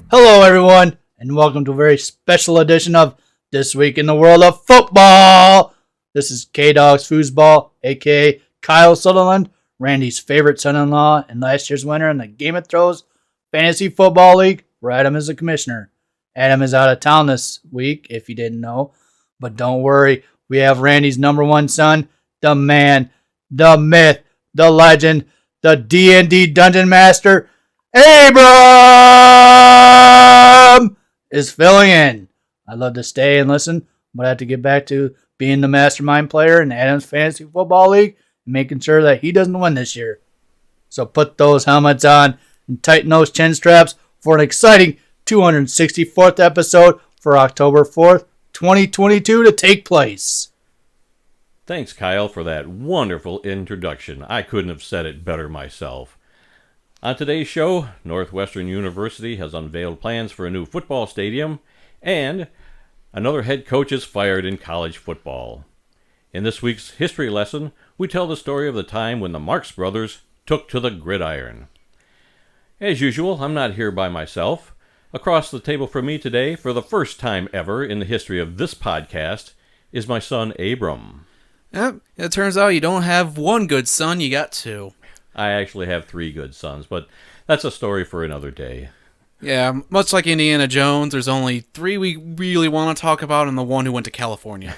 Hello, everyone, and welcome to a very special edition of This Week in the World of Football. This is K-Dog's Foosball, aka Kyle Sutherland, Randy's favorite son-in-law and last year's winner in the Game of Thrones Fantasy Football League, where Adam is the commissioner. Adam is out of town this week, if you didn't know, but don't worry, we have Randy's number one son, the man, the myth, the legend, the D&D Dungeon Master, Abram is filling in. I'd love to stay and listen, but I have to get back to being the mastermind player in Adam's Fantasy Football League and making sure that he doesn't win this year. So put those helmets on and tighten those chin straps for an exciting 264th episode for October 4th, 2022 to take place. Thanks, Kyle, for that wonderful introduction. I couldn't have said it better myself. On today's show, Northwestern University has unveiled plans for a new football stadium, and another head coach is fired in college football. In this week's history lesson, we tell the story of the time when the Marx Brothers took to the gridiron. As usual, I'm not here by myself. Across the table from me today, for the first time ever in the history of this podcast, is my son Abram. Yep, it turns out you don't have one good son, you got two. I actually have 3 good sons, but that's a story for another day. Yeah, much like Indiana Jones, there's only 3 we really want to talk about and the one who went to California.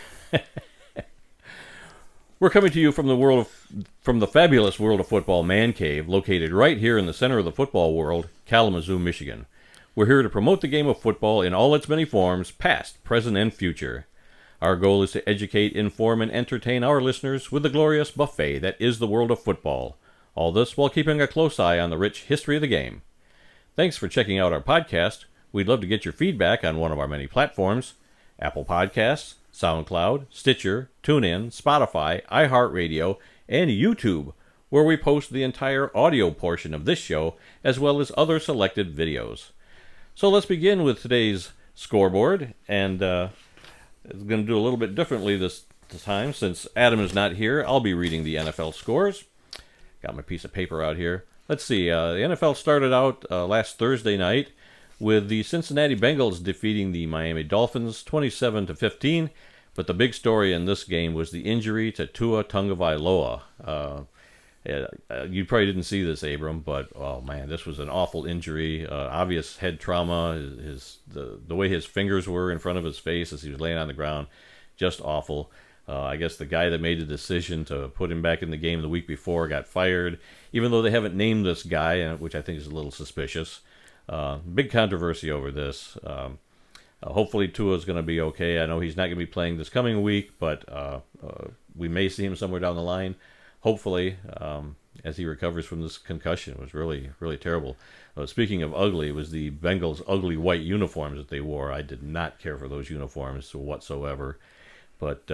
We're coming to you from the fabulous World of Football Man Cave, located right here in the center of the football world, Kalamazoo, Michigan. We're here to promote the game of football in all its many forms, past, present, and future. Our goal is to educate, inform, and entertain our listeners with the glorious buffet that is the world of football. All this while keeping a close eye on the rich history of the game. Thanks for checking out our podcast. We'd love to get your feedback on one of our many platforms: Apple Podcasts, SoundCloud, Stitcher, TuneIn, Spotify, iHeartRadio, and YouTube, where we post the entire audio portion of this show, as well as other selected videos. So let's begin with today's scoreboard, and it's going to do a little bit differently this time. Since Adam is not here, I'll be reading the NFL scores. Got my piece of paper out here. Let's see. The NFL started out last Thursday night with the Cincinnati Bengals defeating the Miami Dolphins 27-15. But the big story in this game was the injury to Tua Tagovailoa. You probably didn't see this, Abram, but oh man, this was an awful injury. Obvious head trauma. The way his fingers were in front of his face as he was laying on the ground, just awful. I guess the guy that made the decision to put him back in the game the week before got fired, even though they haven't named this guy, which I think is a little suspicious. Big controversy over this. Hopefully Tua is going to be okay. I know he's not going to be playing this coming week, but we may see him somewhere down the line. Hopefully, as he recovers from this concussion. It was really, really terrible. Speaking of ugly, it was the Bengals' ugly white uniforms that they wore. I did not care for those uniforms whatsoever. But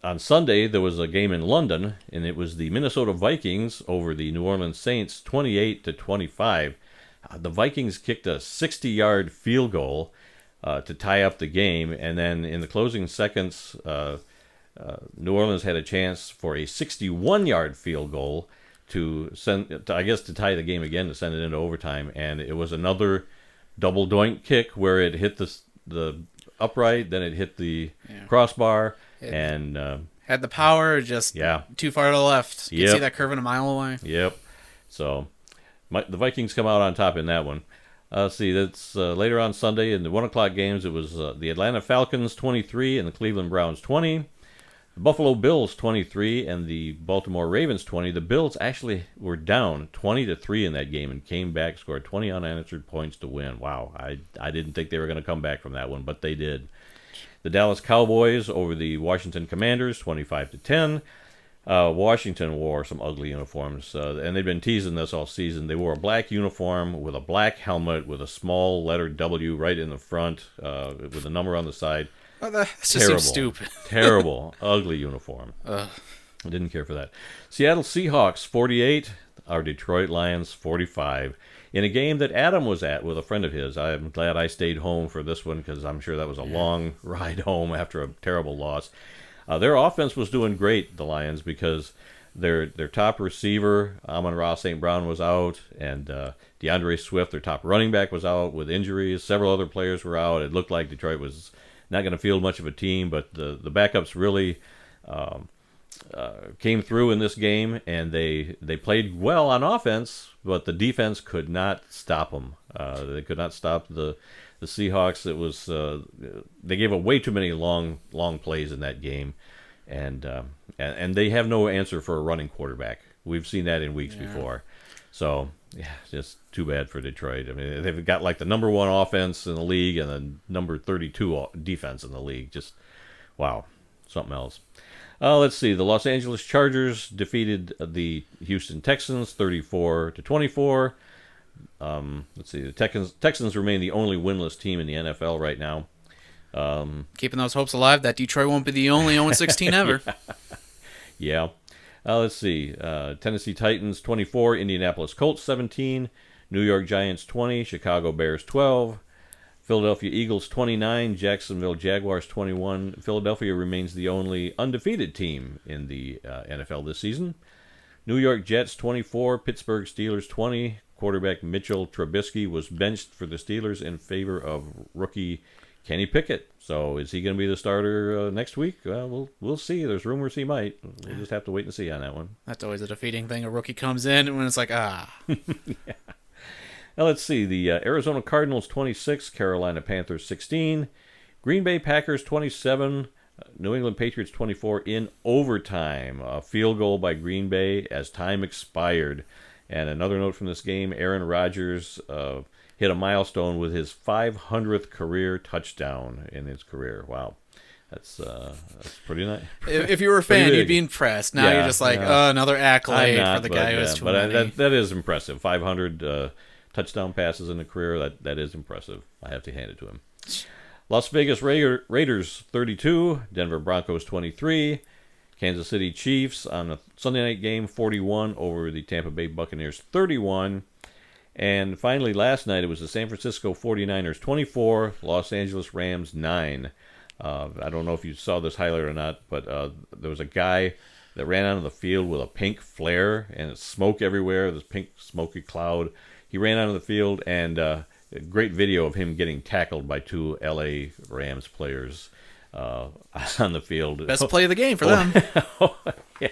on Sunday, there was a game in London, and it was the Minnesota Vikings over the New Orleans Saints, 28-25. The Vikings kicked a 60-yard field goal to tie up the game, and then in the closing seconds, New Orleans had a chance for a 61-yard field goal to tie the game again, to send it into overtime, and it was another double doink kick where it hit the upright, then it hit the crossbar, and Had the power, just too far to the left. You can see that curving a mile away. Yep. So the Vikings come out on top in that one. See, that's later on Sunday in the 1 o'clock games. It was the Atlanta Falcons 23 and the Cleveland Browns 20. The Buffalo Bills 23 and the Baltimore Ravens 20. The Bills actually were down 20-3 in that game and came back, scored 20 unanswered points to win. Wow, I didn't think they were going to come back from that one, but they did. The Dallas Cowboys over the Washington Commanders 25-10. Washington wore some ugly uniforms, and they've been teasing this all season. They wore a black uniform with a black helmet with a small letter W right in the front with a number on the side. Oh, that just seems stupid. Terrible, ugly uniform. I didn't care for that. Seattle Seahawks 48, our Detroit Lions 45. In a game that Adam was at with a friend of his. I'm glad I stayed home for this one because I'm sure that was a long ride home after a terrible loss. Their offense was doing great, the Lions, because Their top receiver, Amon-Ra St. Brown, was out, and DeAndre Swift, their top running back, was out with injuries. Several other players were out. It looked like Detroit was not going to field much of a team, but the backups really came through in this game, and they played well on offense, but the defense could not stop them. They could not stop the Seahawks. It was they gave up way too many long plays in that game, and they have no answer for a running quarterback. We've seen that in weeks before. So yeah, just too bad for Detroit. I mean, they've got like the number 1 offense in the league and the number 32 defense in the league. Just wow, something else. Let's see. The Los Angeles Chargers defeated the Houston Texans 34-24. Let's see. The Texans remain the only winless team in the NFL right now. Keeping those hopes alive that Detroit won't be the only 0-16 ever. Yeah. Let's see. Tennessee Titans 24, Indianapolis Colts 17, New York Giants 20, Chicago Bears 12, Philadelphia Eagles 29, Jacksonville Jaguars 21. Philadelphia remains the only undefeated team in the NFL this season. New York Jets 24, Pittsburgh Steelers 20. Quarterback Mitchell Trubisky was benched for the Steelers in favor of rookie Kenny Pickett. So is he going to be the starter next week? Well, we'll see. There's rumors he might. We'll just have to wait and see on that one. That's always a defeating thing. A rookie comes in when it's like, Yeah. Now let's see. The Arizona Cardinals 26, Carolina Panthers 16, Green Bay Packers 27, New England Patriots 24 in overtime. A field goal by Green Bay as time expired. And another note from this game, Aaron Rodgers hit a milestone with his 500th career touchdown in his career. Wow. That's pretty nice. If you were a fan, you'd be impressed. Now you're just like, another accolade for the guy who has too many. That is impressive. 500 touchdown passes in a career, that is impressive. I have to hand it to him. Las Vegas Raiders 32, Denver Broncos 23, Kansas City Chiefs on a Sunday night game 41 over the Tampa Bay Buccaneers 31. And finally, last night, it was the San Francisco 49ers 24, Los Angeles Rams 9. I don't know if you saw this highlight or not, but there was a guy that ran onto the field with a pink flare and smoke everywhere, this pink smoky cloud. He ran onto the field, and a great video of him getting tackled by 2 L.A. Rams players on the field. Best play of the game for them. Yeah.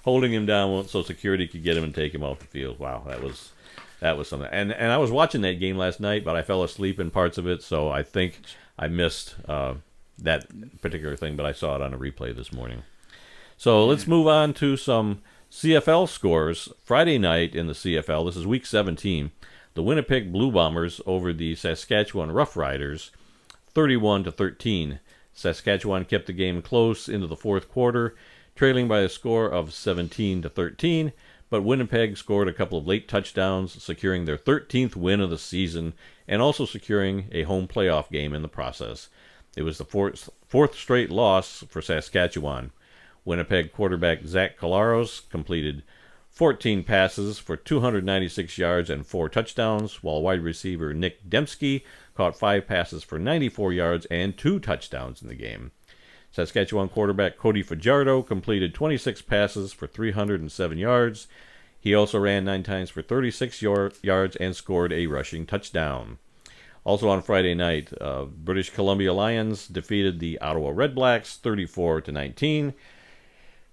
Holding him down so security could get him and take him off the field. Wow, that was something. And I was watching that game last night, but I fell asleep in parts of it, so I think I missed that particular thing, but I saw it on a replay this morning. So let's move on to some CFL scores. Friday night in the CFL, this is Week 17, the Winnipeg Blue Bombers over the Saskatchewan Roughriders, 31-13. Saskatchewan kept the game close into the fourth quarter, trailing by a score of 17-13, but Winnipeg scored a couple of late touchdowns, securing their 13th win of the season, and also securing a home playoff game in the process. It was the fourth straight loss for Saskatchewan. Winnipeg quarterback Zach Collaros completed 14 passes for 296 yards and 4 touchdowns, while wide receiver Nick Dembski caught 5 passes for 94 yards and 2 touchdowns in the game. Saskatchewan quarterback Cody Fajardo completed 26 passes for 307 yards. He also ran 9 times for 36 yards and scored a rushing touchdown. Also on Friday night, British Columbia Lions defeated the Ottawa Redblacks 34-19.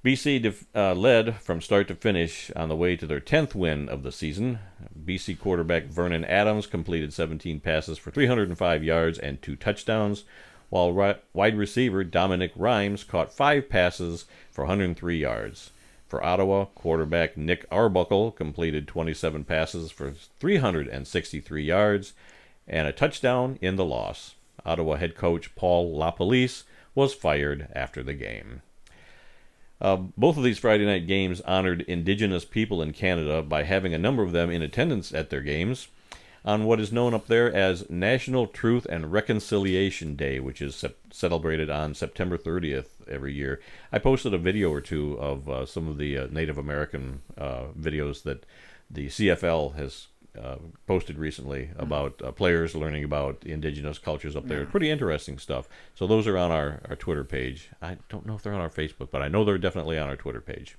BC led from start to finish on the way to their 10th win of the season. BC quarterback Vernon Adams completed 17 passes for 305 yards and 2 touchdowns, while wide receiver Dominic Rhymes caught 5 passes for 103 yards. For Ottawa, quarterback Nick Arbuckle completed 27 passes for 363 yards and a touchdown in the loss. Ottawa head coach Paul LaPolice was fired after the game. Both of these Friday night games honored Indigenous people in Canada by having a number of them in attendance at their games on what is known up there as National Truth and Reconciliation Day, which is celebrated on September 30th every year. I posted a video or two of some of the Native American videos that the CFL has posted recently about players learning about Indigenous cultures up there. Yeah. Pretty interesting stuff. So those are on our Twitter page. I don't know if they're on our Facebook, but I know they're definitely on our Twitter page.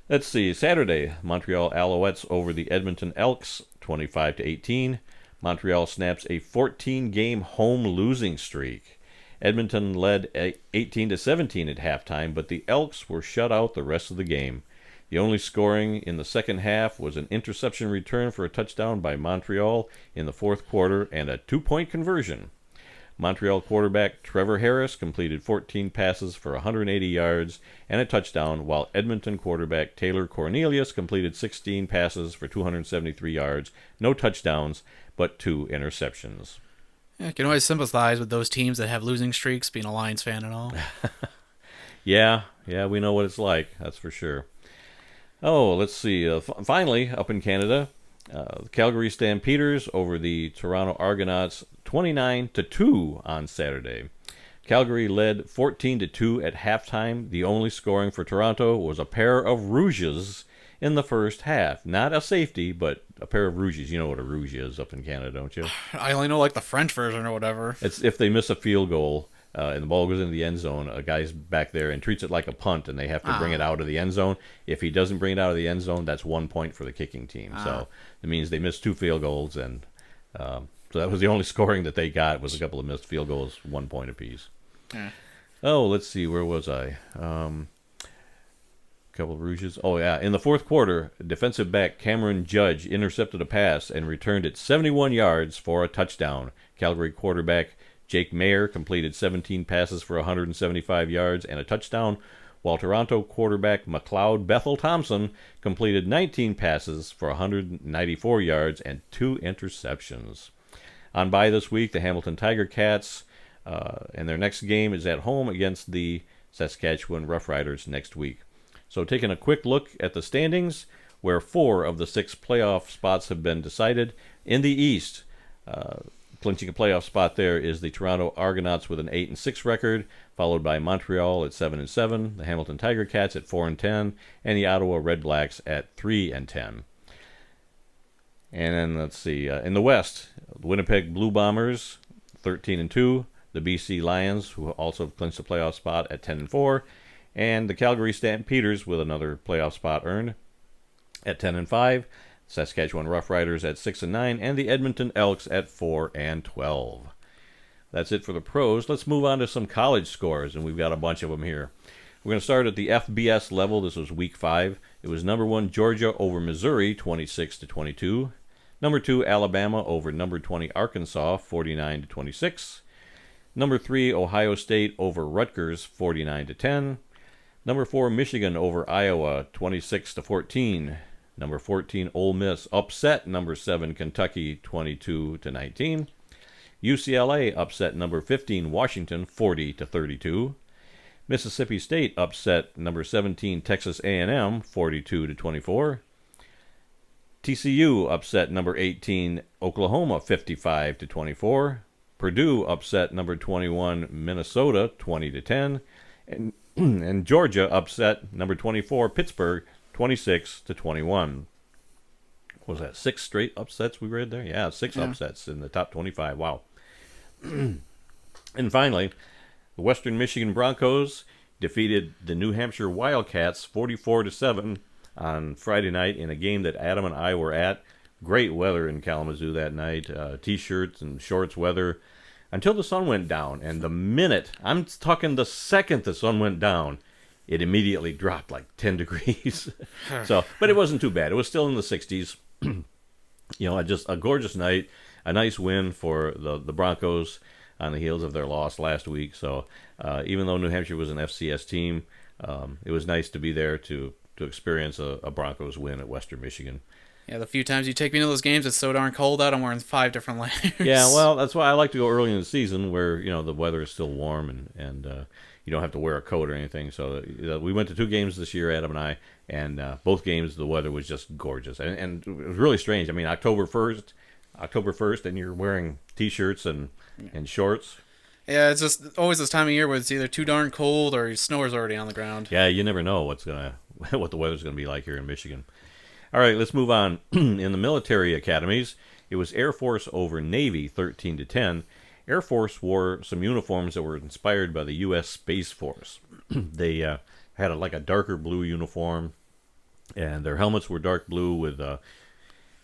Let's see. Saturday, Montreal Alouettes over the Edmonton Elks, 25-18. Montreal snaps a 14-game home losing streak. Edmonton led 18-17 at halftime, but the Elks were shut out the rest of the game. The only scoring in the second half was an interception return for a touchdown by Montreal in the fourth quarter and a 2-point conversion. Montreal quarterback Trevor Harris completed 14 passes for 180 yards and a touchdown, while Edmonton quarterback Taylor Cornelius completed 16 passes for 273 yards, no touchdowns, but 2 interceptions. Yeah, I can always sympathize with those teams that have losing streaks, being a Lions fan and all. Yeah, we know what it's like, that's for sure. Oh, let's see. Finally, up in Canada, the Calgary Stampeders over the Toronto Argonauts 29-2 on Saturday. Calgary led 14-2 at halftime. The only scoring for Toronto was a pair of rouges in the first half. Not a safety, but a pair of rouges. You know what a rouge is up in Canada, don't you? I only know like the French version or whatever. It's if they miss a field goal and the ball goes into the end zone, a guy's back there and treats it like a punt, and they have to bring it out of the end zone. If he doesn't bring it out of the end zone, that's 1 point for the kicking team. So it means they missed 2 field goals, and so that was the only scoring that they got was a couple of missed field goals, 1 point apiece. Oh, let's see, where was I? Couple of rouges. Oh, yeah. In the fourth quarter, defensive back Cameron Judge intercepted a pass and returned it 71 yards for a touchdown. Calgary quarterback Jake Mayer completed 17 passes for 175 yards and a touchdown, while Toronto quarterback McLeod Bethel Thompson completed 19 passes for 194 yards and 2 interceptions. On bye this week, the Hamilton Tiger Cats, and their next game is at home against the Saskatchewan Roughriders next week. So taking a quick look at the standings, where 4 of the 6 playoff spots have been decided. In the East, clinching a playoff spot there is the Toronto Argonauts with an 8-6 record, followed by Montreal at 7-7, the Hamilton Tiger Cats at 4-10, and the Ottawa Red Blacks at 3-10. And then let's see, in the West, the Winnipeg Blue Bombers 13-2, the BC Lions, who also clinched a playoff spot at 10-4, and the Calgary Stampeders with another playoff spot earned at 10-5. Saskatchewan Roughriders at 6-9, and the Edmonton Elks at 4-12. That's it for the pros. Let's move on to some college scores, and we've got a bunch of them here. We're going to start at the FBS level. This was Week 5. It was number 1 Georgia over Missouri, 26-22. Number 2 Alabama over number 20 Arkansas, 49-26. Number 3 Ohio State over Rutgers, 49-10. Number 4 Michigan over Iowa, 26-14. Number 14, Ole Miss upset number 7, Kentucky, 22-19. UCLA upset number 15, Washington, 40-32. Mississippi State upset number 17, Texas A&M, 42-24. TCU upset number 18, Oklahoma, 55-24. Purdue upset number 21, Minnesota, 20-10. And Georgia upset number 24, Pittsburgh, 26-21. Was that 6 straight upsets we read there? Yeah, 6 upsets in the top 25. Wow. And finally, the Western Michigan Broncos defeated the New Hampshire Wildcats 44-7 on Friday night in a game that Adam and I were at. Great weather in Kalamazoo that night. T-shirts and shorts weather until the sun went down. And the minute, I'm talking the second the sun went down, it immediately dropped like 10 degrees. But it wasn't too bad. It was still in the 60s. Just a gorgeous night, a nice win for the Broncos on the heels of their loss last week. So even though New Hampshire was an FCS team, it was nice to be there to experience a Broncos win at Western Michigan. Yeah, the few times you take me to those games, it's so darn cold out, I'm wearing 5 different layers. Yeah, well, that's why I like to go early in the season where, the weather is still warm and you don't have to wear a coat or anything. So we went to 2 games this year, Adam and I, and both games the weather was just gorgeous. And it was really strange. I mean, October 1st, and you're wearing T-shirts and shorts. Yeah, it's just always this time of year where it's either too darn cold or snow is already on the ground. Yeah, you never know what the weather's going to be like here in Michigan. All right, let's move on. In the military academies, it was Air Force over Navy, 13-10. Air Force wore some uniforms that were inspired by the U.S. Space Force. They had a darker blue uniform And their helmets were dark blue with kind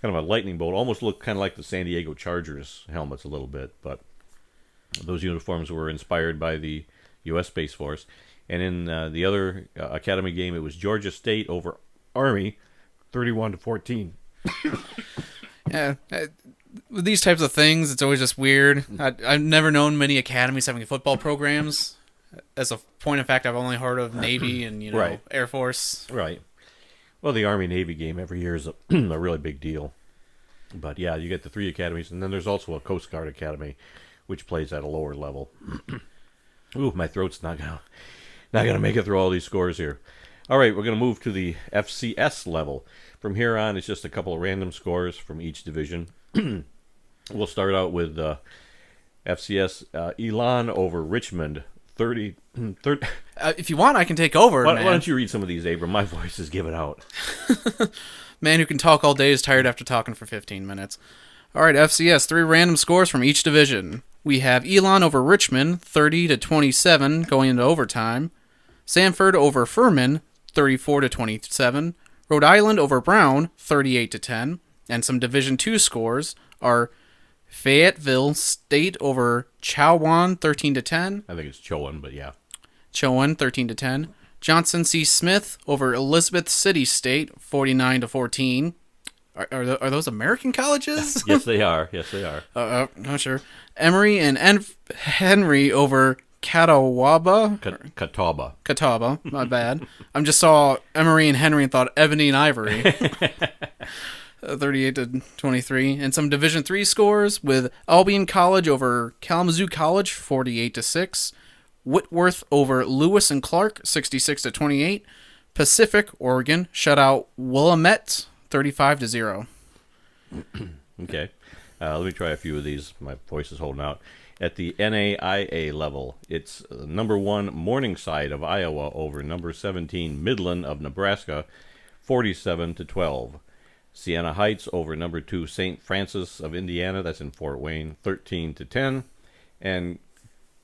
of a lightning bolt. Almost looked kind of like the San Diego Chargers helmets a little bit. But those uniforms were inspired by the U.S. Space Force. And in the other academy game, it was Georgia State over Army, 31-14. Yeah. With these types of things, it's always just weird. I've never known many academies having football programs. As a point of fact, I've only heard of Navy and Right. Air Force. Right. Well, the Army-Navy game every year is a really big deal. But yeah, you get the 3 academies, and then there's also a Coast Guard Academy, which plays at a lower level. Ooh, my throat's not gonna make it through all these scores here. All right, we're gonna move to the FCS level. From here on, it's just a couple of random scores from each division. We'll start out with FCS Elon over Richmond, 30. If you want, I can take over, Why man. don't you read some of these, Abram? My voice is giving out. Man who can talk all day is tired after talking for 15 minutes. All right, FCS, 3 random scores from each division. We have Elon over Richmond, 30-27, going into overtime. Sanford over Furman, 34-27. Rhode Island over Brown, 38-10. And some Division II scores are Fayetteville State over Chowan, 13-10. I think it's Chowan, but yeah. Chowan, 13-10. Johnson C. Smith over Elizabeth City State, 49-14. Are those American colleges? Yes, they are. Yes, they are. Not sure. Emory and Henry over Catawba. Catawba, my bad. I just saw Emory and Henry and thought Ebony and Ivory. 38-23. And some Division III scores with Albion College over Kalamazoo College, 48-6. Whitworth over Lewis and Clark, 66-28. Pacific, Oregon, shut out Willamette, 35-0. Okay. Let me try a few of these. My voice is holding out. At the NAIA level, it's number 1 Morningside of Iowa over number 17 Midland of Nebraska, 47-12. Siena Heights over number 2 St. Francis of Indiana, that's in Fort Wayne, 13-10. And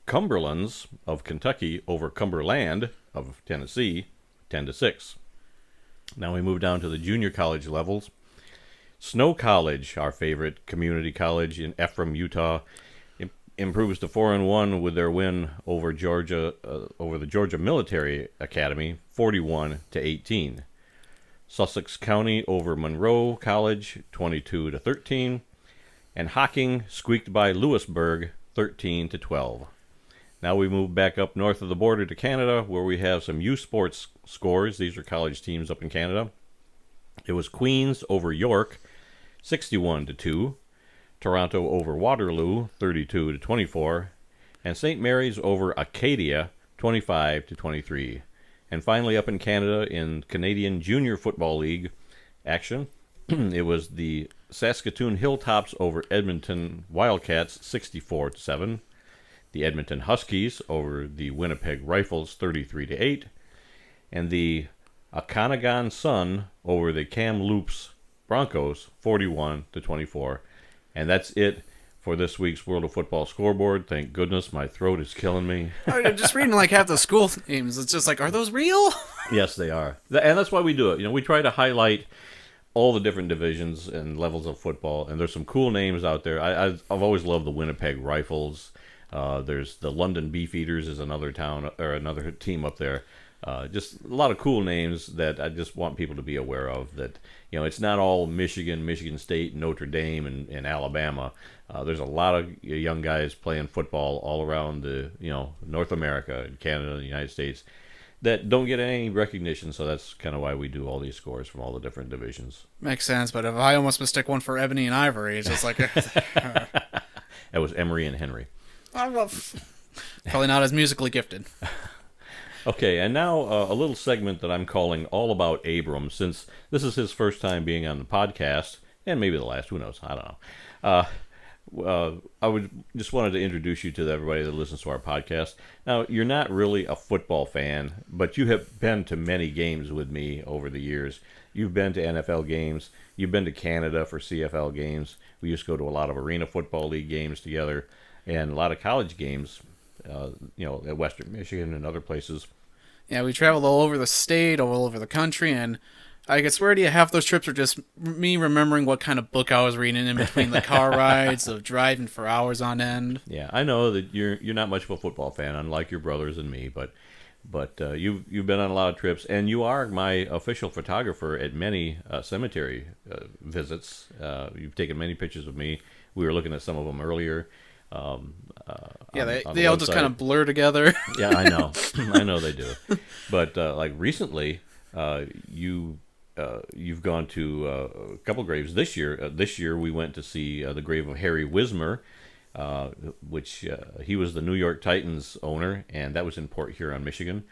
Cumberlands of Kentucky over Cumberland of Tennessee, 10-6. Now we move down to the junior college levels. Snow College, our favorite community college in Abram, Utah, improves to 4-1 with their win over Georgia, over the Georgia Military Academy, 41-18. Sussex County over Monroe College, 22-13, and Hocking squeaked by Lewisburg, 13-12. Now we move back up north of the border to Canada, where we have some U Sports scores. These are college teams up in Canada. It was Queens over York, 61-2. Toronto over Waterloo, 32-24. And St. Mary's over Acadia, 25-23. And finally up in Canada, in Canadian Junior Football League action, it was the Saskatoon Hilltops over Edmonton Wildcats, 64-7. The Edmonton Huskies over the Winnipeg Rifles, 33-8. And the Okanagan Sun over the Kamloops Broncos, 41-24. And that's it for this week's World of Football scoreboard. Thank goodness, my throat is killing me. I'm just reading like half the school names. It's just like, are those real? Yes, they are. And that's why we do it. You know, we try to highlight all the different divisions and levels of football. And there's some cool names out there. I've always loved the Winnipeg Rifles. There's the London Beefeaters is another town or another team up there. Just a lot of cool names that I just want people to be aware of. That, you know, it's not all Michigan, Michigan State, Notre Dame, and Alabama. There's a lot of young guys playing football all around the, you know, North America, Canada, and the United States that don't get any recognition. So that's kind of why we do all these scores from all the different divisions. Makes sense, but if I almost mistook one for Ebony and Ivory, it's just like... That was Emory and Henry. Probably not as musically gifted. Okay, and now a little segment that I'm calling All About Abram, since this is his first time being on the podcast, and maybe the last, who knows, I don't know. I would just wanted to introduce you to everybody that listens to our podcast. Now, you're not really a football fan, but you have been to many games with me over the years. You've been to NFL games. You've been to Canada for CFL games. We used to go to a lot of Arena Football League games together, and a lot of college games, you know, at Western Michigan and other places. Yeah, we traveled all over the state, all over the country, and I could swear to you, half those trips are just me remembering what kind of book I was reading in between the car rides of driving for hours on end. Yeah, I know that you're not much of a football fan, unlike your brothers and me, but you've been on a lot of trips, and you are my official photographer at many cemetery visits. You've taken many pictures of me. We were looking at some of them earlier. Yeah, on they the all just website. kind of blur together. Yeah, I know. I know they do. But like recently, you've gone to a couple graves this year. This year we went to see the grave of Harry Wismer, which he was the New York Titans owner, and that was in Port Huron, Michigan.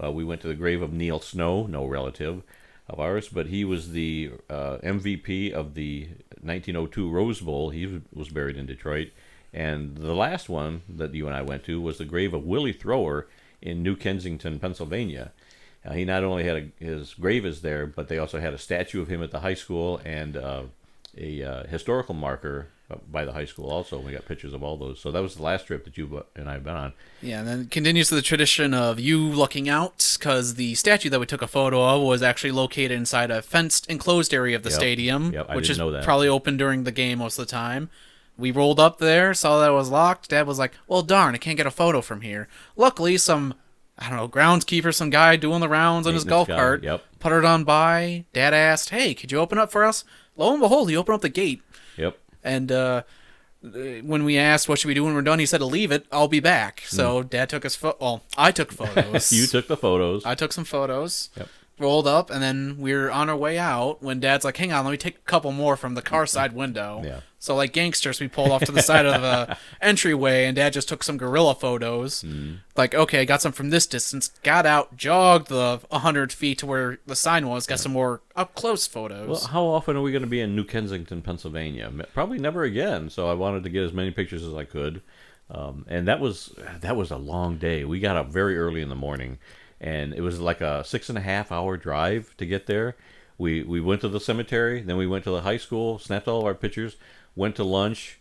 We went to the grave of Neil Snow, no relative of ours, but he was the MVP of the 1902 Rose Bowl. He was buried in Detroit. And the last one that you and I went to was the grave of Willie Thrower in New Kensington, Pennsylvania. He not only had his grave is there, but they also had a statue of him at the high school and a historical marker by the high school also. We got pictures of all those. So that was the last trip that you and I have been on. Yeah, and then it continues to the tradition of you looking out, because the statue that we took a photo of was actually located inside a fenced, enclosed area of the stadium, I which didn't is know that. probably open during the game most of the time. We rolled up there, saw that it was locked. Dad was like, well, darn, I can't get a photo from here. Luckily, some, I don't know, groundskeeper, some guy doing the rounds on his golf guy, cart, yep. put it on by. Dad asked, hey, could you open up for us? Lo and behold, he opened up the gate. Yep. And when we asked what should we do when we're done, he said to leave it. I'll be back. So Dad took his I took photos. You took the photos. I took some photos. Yep. Rolled up, and then we were on our way out when Dad's like, hang on, let me take a couple more from the car side window. Yeah. So like gangsters, we pulled off to the side of the entryway, and Dad just took some gorilla photos. Like, okay, I got some from this distance, got out, jogged the 100 feet to where the sign was, got some more up-close photos. Well, how often are we going to be in New Kensington, Pennsylvania? Probably never again. So I wanted to get as many pictures as I could, and that was a long day. We got up very early in the morning, and it was like a 6.5-hour drive to get there. We went to the cemetery, then we went to the high school, snapped all of our pictures, went to lunch.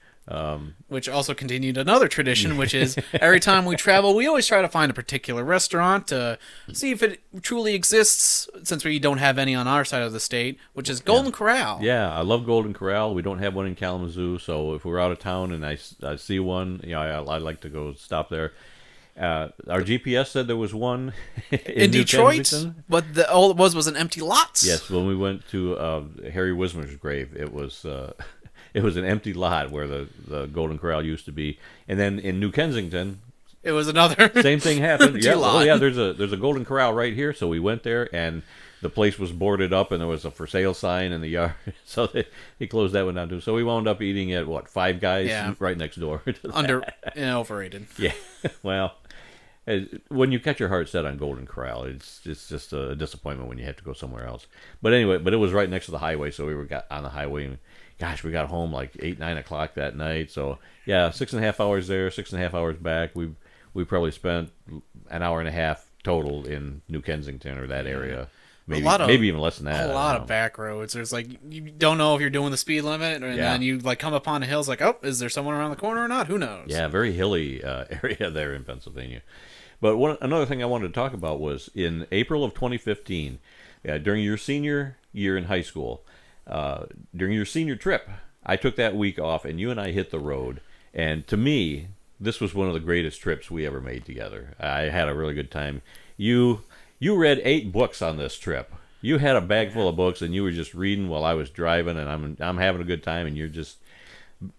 Which also continued another tradition, which is every time we travel, we always try to find a particular restaurant to see if it truly exists, since we don't have any on our side of the state, which is Golden Corral. Yeah, I love Golden Corral. We don't have one in Kalamazoo, so if we're out of town and I see one, I like to go stop there. Our GPS said there was one in New Detroit, Kensington. but all it was an empty lot. Yes, when we went to Harry Wismer's grave, it was an empty lot where the Golden Corral used to be, and then in New Kensington, it was another same thing happened. Yeah, lot. oh yeah, there's a Golden Corral right here, so we went there, and the place was boarded up, and there was a for sale sign in the yard, so he closed that one down too. So we wound up eating at Five Guys right next door. Overrated. Yeah, well. When you catch your heart set on Golden Corral, it's just a disappointment when you have to go somewhere else. But anyway, it was right next to the highway, so we got on the highway. And gosh, we got home like 8-9 o'clock that night. So yeah, 6.5 hours there, 6.5 hours back. We probably spent an hour and a half total in New Kensington or that area. Maybe even less than that. A lot of back roads. There's like, you don't know if you're doing the speed limit, and then you like come upon the hills like, oh, is there someone around the corner or not? Who knows? Yeah, very hilly area there in Pennsylvania. But another thing I wanted to talk about was in April of 2015, during your senior year in high school, during your senior trip, I took that week off, and you and I hit the road. And to me, this was one of the greatest trips we ever made together. I had a really good time. You read 8 books on this trip. You had a bag full of books, and you were just reading while I was driving, and I'm having a good time, and you're just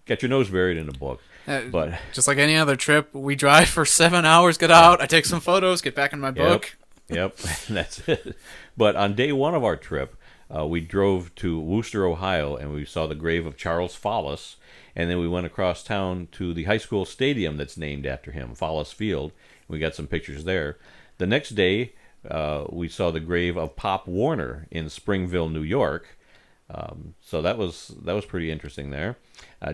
got your nose buried in a book. But just like any other trip, we drive for 7 hours, get out, I take some photos, get back in my book. Yep, that's it. But on day one of our trip, we drove to Wooster, Ohio, and we saw the grave of Charles Follis, and then we went across town to the high school stadium that's named after him, Follis Field. We got some pictures there. The next day, we saw the grave of Pop Warner in Springville, New York. So that was pretty interesting there.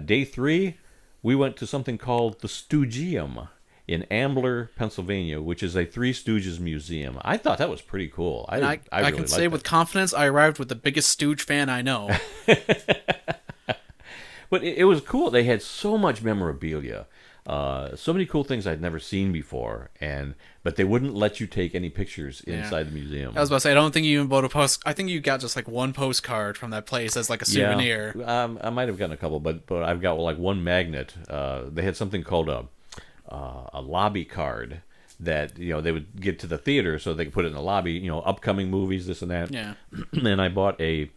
Day 3, we went to something called the Stoogium in Ambler, Pennsylvania, which is a Three Stooges museum. I thought that was pretty cool. I really can say with confidence, I arrived with the biggest Stooge fan I know. But it was cool. They had so much memorabilia. So many cool things I'd never seen before, but they wouldn't let you take any pictures inside the museum. I was about to say, I don't think you even bought a post. I think you got just like one postcard from that place as like a souvenir. Yeah, I might have gotten a couple, but I've got like one magnet. They had something called a lobby card that they would get to the theater so they could put it in the lobby. Upcoming movies, this and that. Yeah. And I bought a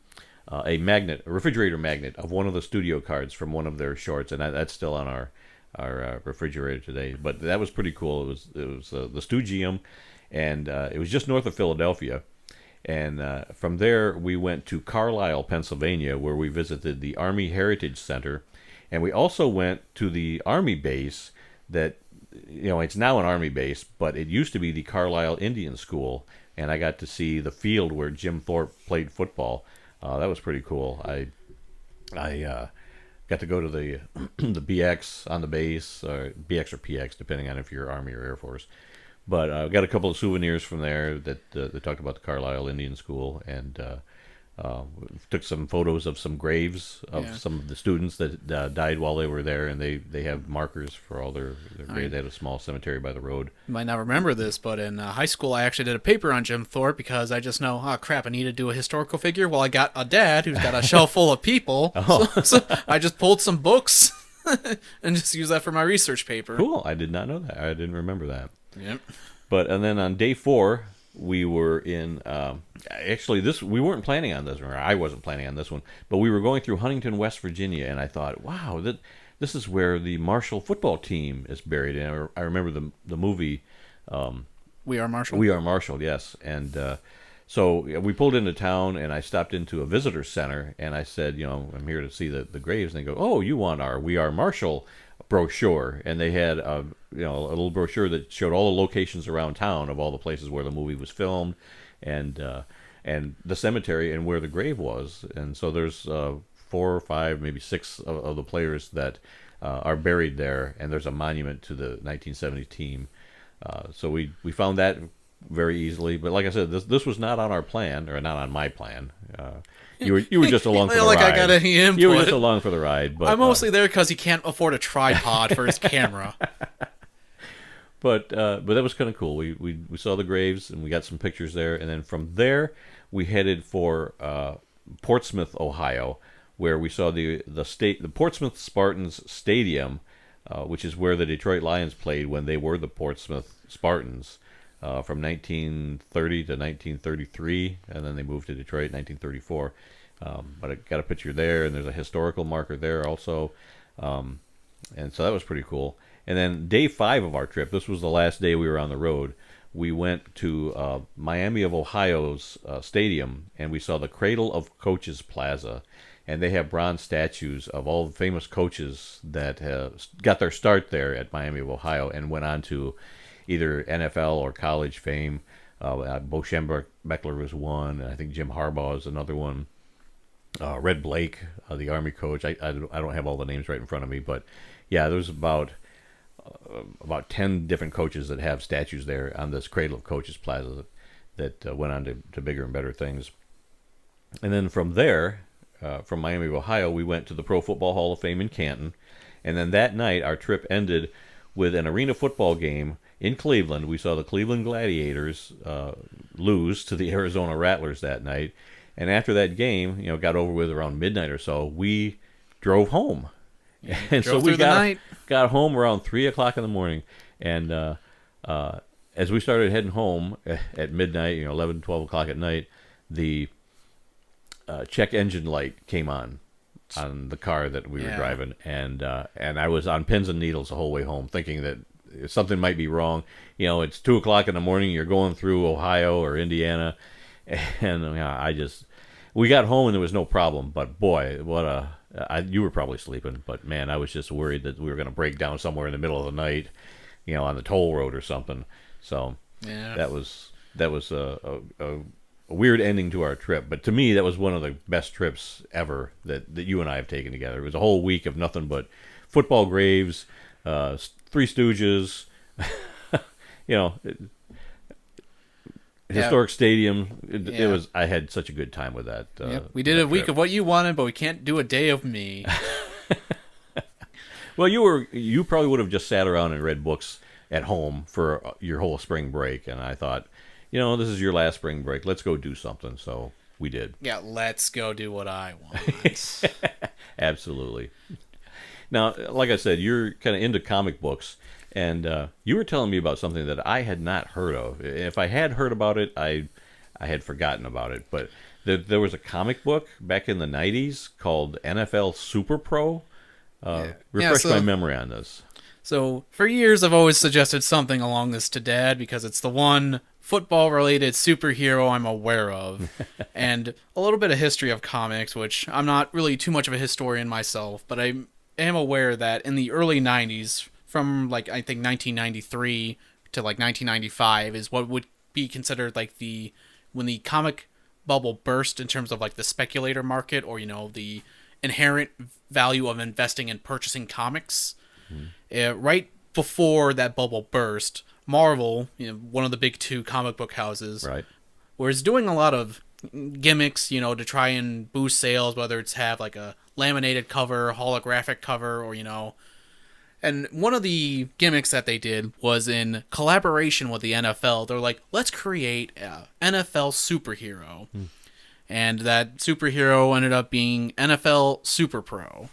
magnet, a refrigerator magnet of one of the studio cards from one of their shorts, and that's still on our refrigerator today. But that was pretty cool. It was the Stugium, and it was just north of Philadelphia. And from there we went to Carlisle, Pennsylvania, where we visited the Army Heritage Center, and we also went to the Army base that it's now an Army base, but it used to be the Carlisle Indian School, and I got to see the field where Jim Thorpe played football. That was pretty cool. I got to go to the the BX on the base, or BX or PX, depending on if you're Army or Air Force. But I got a couple of souvenirs from there that talked about the Carlisle Indian School, and took some photos of some graves of some of the students that died while they were there, and they have markers for all their graves. They had a small cemetery by the road. You might not remember this, but in high school I actually did a paper on Jim Thorpe because I just know, oh crap, I need to do a historical figure. Well, I got a dad who's got a shelf full of people, so I just pulled some books and just used that for my research paper. Cool. I did not know that. I didn't remember that. Yep. And then on day 4, we were in actually we weren't planning on this, or I wasn't planning on this one, but we were going through Huntington, West Virginia, and I thought, wow, this is where the Marshall football team is buried. And I remember the movie We Are Marshall. We Are Marshall, yes. And so we pulled into town, and I stopped into a visitor center, and I said, I'm here to see the graves. And they go, oh, you want our We Are Marshall brochure? And they had a little brochure that showed all the locations around town of all the places where the movie was filmed, and the cemetery and where the grave was. And so there's 4 or 5, maybe 6 of the players that are buried there, and there's a monument to the 1970 team. So we found that very easily. But like I said, this was not on our plan, or not on my plan. You were just along for the ride. I got any input. You were just along for the ride. But I'm mostly there because he can't afford a tripod for his camera. But that was kind of cool. We saw the graves, and we got some pictures there. And then from there, we headed for Portsmouth, Ohio, where we saw the Portsmouth Spartans Stadium, which is where the Detroit Lions played when they were the Portsmouth Spartans. From 1930 to 1933, and then they moved to Detroit in 1934. But I got a picture there, and there's a historical marker there also. And so that was pretty cool. And then day 5 of our trip, this was the last day we were on the road, we went to Miami of Ohio's stadium, and we saw the Cradle of Coaches Plaza. And they have bronze statues of all the famous coaches that got their start there at Miami of Ohio and went on to either NFL or college fame. Bo Schembechler was one, and I think Jim Harbaugh is another one. Red Blake, the Army coach. I don't have all the names right in front of me, but yeah, there's about 10 different coaches that have statues there on this Cradle of Coaches Plaza that went on to bigger and better things. And then from there, from Miami of Ohio, we went to the Pro Football Hall of Fame in Canton. And then that night, our trip ended with an arena football game in Cleveland. We saw the Cleveland Gladiators lose to the Arizona Rattlers that night. And after that game, got over with around midnight or so, we drove home. And so we got home around 3 o'clock in the morning. And as we started heading home at midnight, 11, 12 o'clock at night, the check engine light came on the car that we were driving. And I was on pins and needles the whole way home, thinking that something might be wrong. It's 2 o'clock in the morning, you're going through Ohio or Indiana. And we got home and there was no problem. But boy, you were probably sleeping, but man, I was just worried that we were going to break down somewhere in the middle of the night, on the toll road or something. So that was a weird ending to our trip. But to me, that was one of the best trips ever that you and I have taken together. It was a whole week of nothing but football graves, Three Stooges, historic stadium. It was. I had such a good time with that. We did a week of what you wanted, but we can't do a day of me. Well, you probably would have just sat around and read books at home for your whole spring break, and I thought, this is your last spring break. Let's go do something. So we did. Yeah, let's go do what I want. Absolutely. Now, like I said, you're kind of into comic books, and you were telling me about something that I had not heard of. If I had heard about it, I had forgotten about it. But there was a comic book back in the 90s called NFL Super Pro. Refresh my memory on this. So, for years, I've always suggested something along this to Dad because it's the one football-related superhero I'm aware of. And a little bit of history of comics, which I'm not really too much of a historian myself, but I am aware that in the early 90s, from, I think 1993 to, 1995, is what would be considered, when the comic bubble burst in terms of, the speculator market or, the inherent value of investing and purchasing comics. Right before that bubble burst, Marvel, one of the big two comic book houses, right, was doing a lot of gimmicks, to try and boost sales, whether it's have a laminated cover, holographic cover, or and one of the gimmicks that they did was in collaboration with the NFL. They're like, let's create a NFL superhero. And that superhero ended up being NFL Super Pro.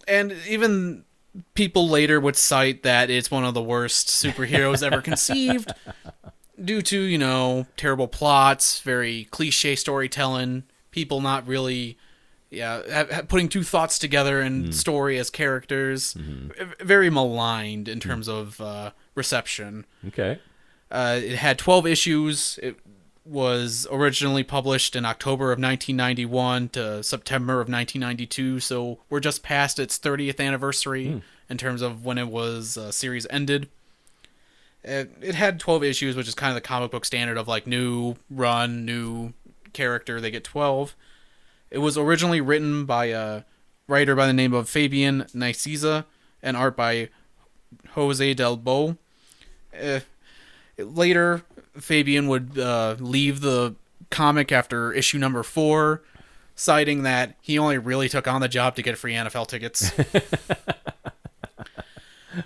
And even people later would cite that it's one of the worst superheroes ever conceived due to, terrible plots, very cliche storytelling, people not really putting two thoughts together in story as characters. Very maligned in terms of reception. Okay. It had 12 issues. It was originally published in October of 1991 to September of 1992, so we're just past its 30th anniversary in terms of when it was series ended. It had 12 issues, which is kind of the comic book standard of new run, new character, they get 12. It was originally written by a writer by the name of Fabian Nicieza and art by Jose Del Bo. Later, Fabian would leave the comic after issue number 4, citing that he only really took on the job to get free NFL tickets.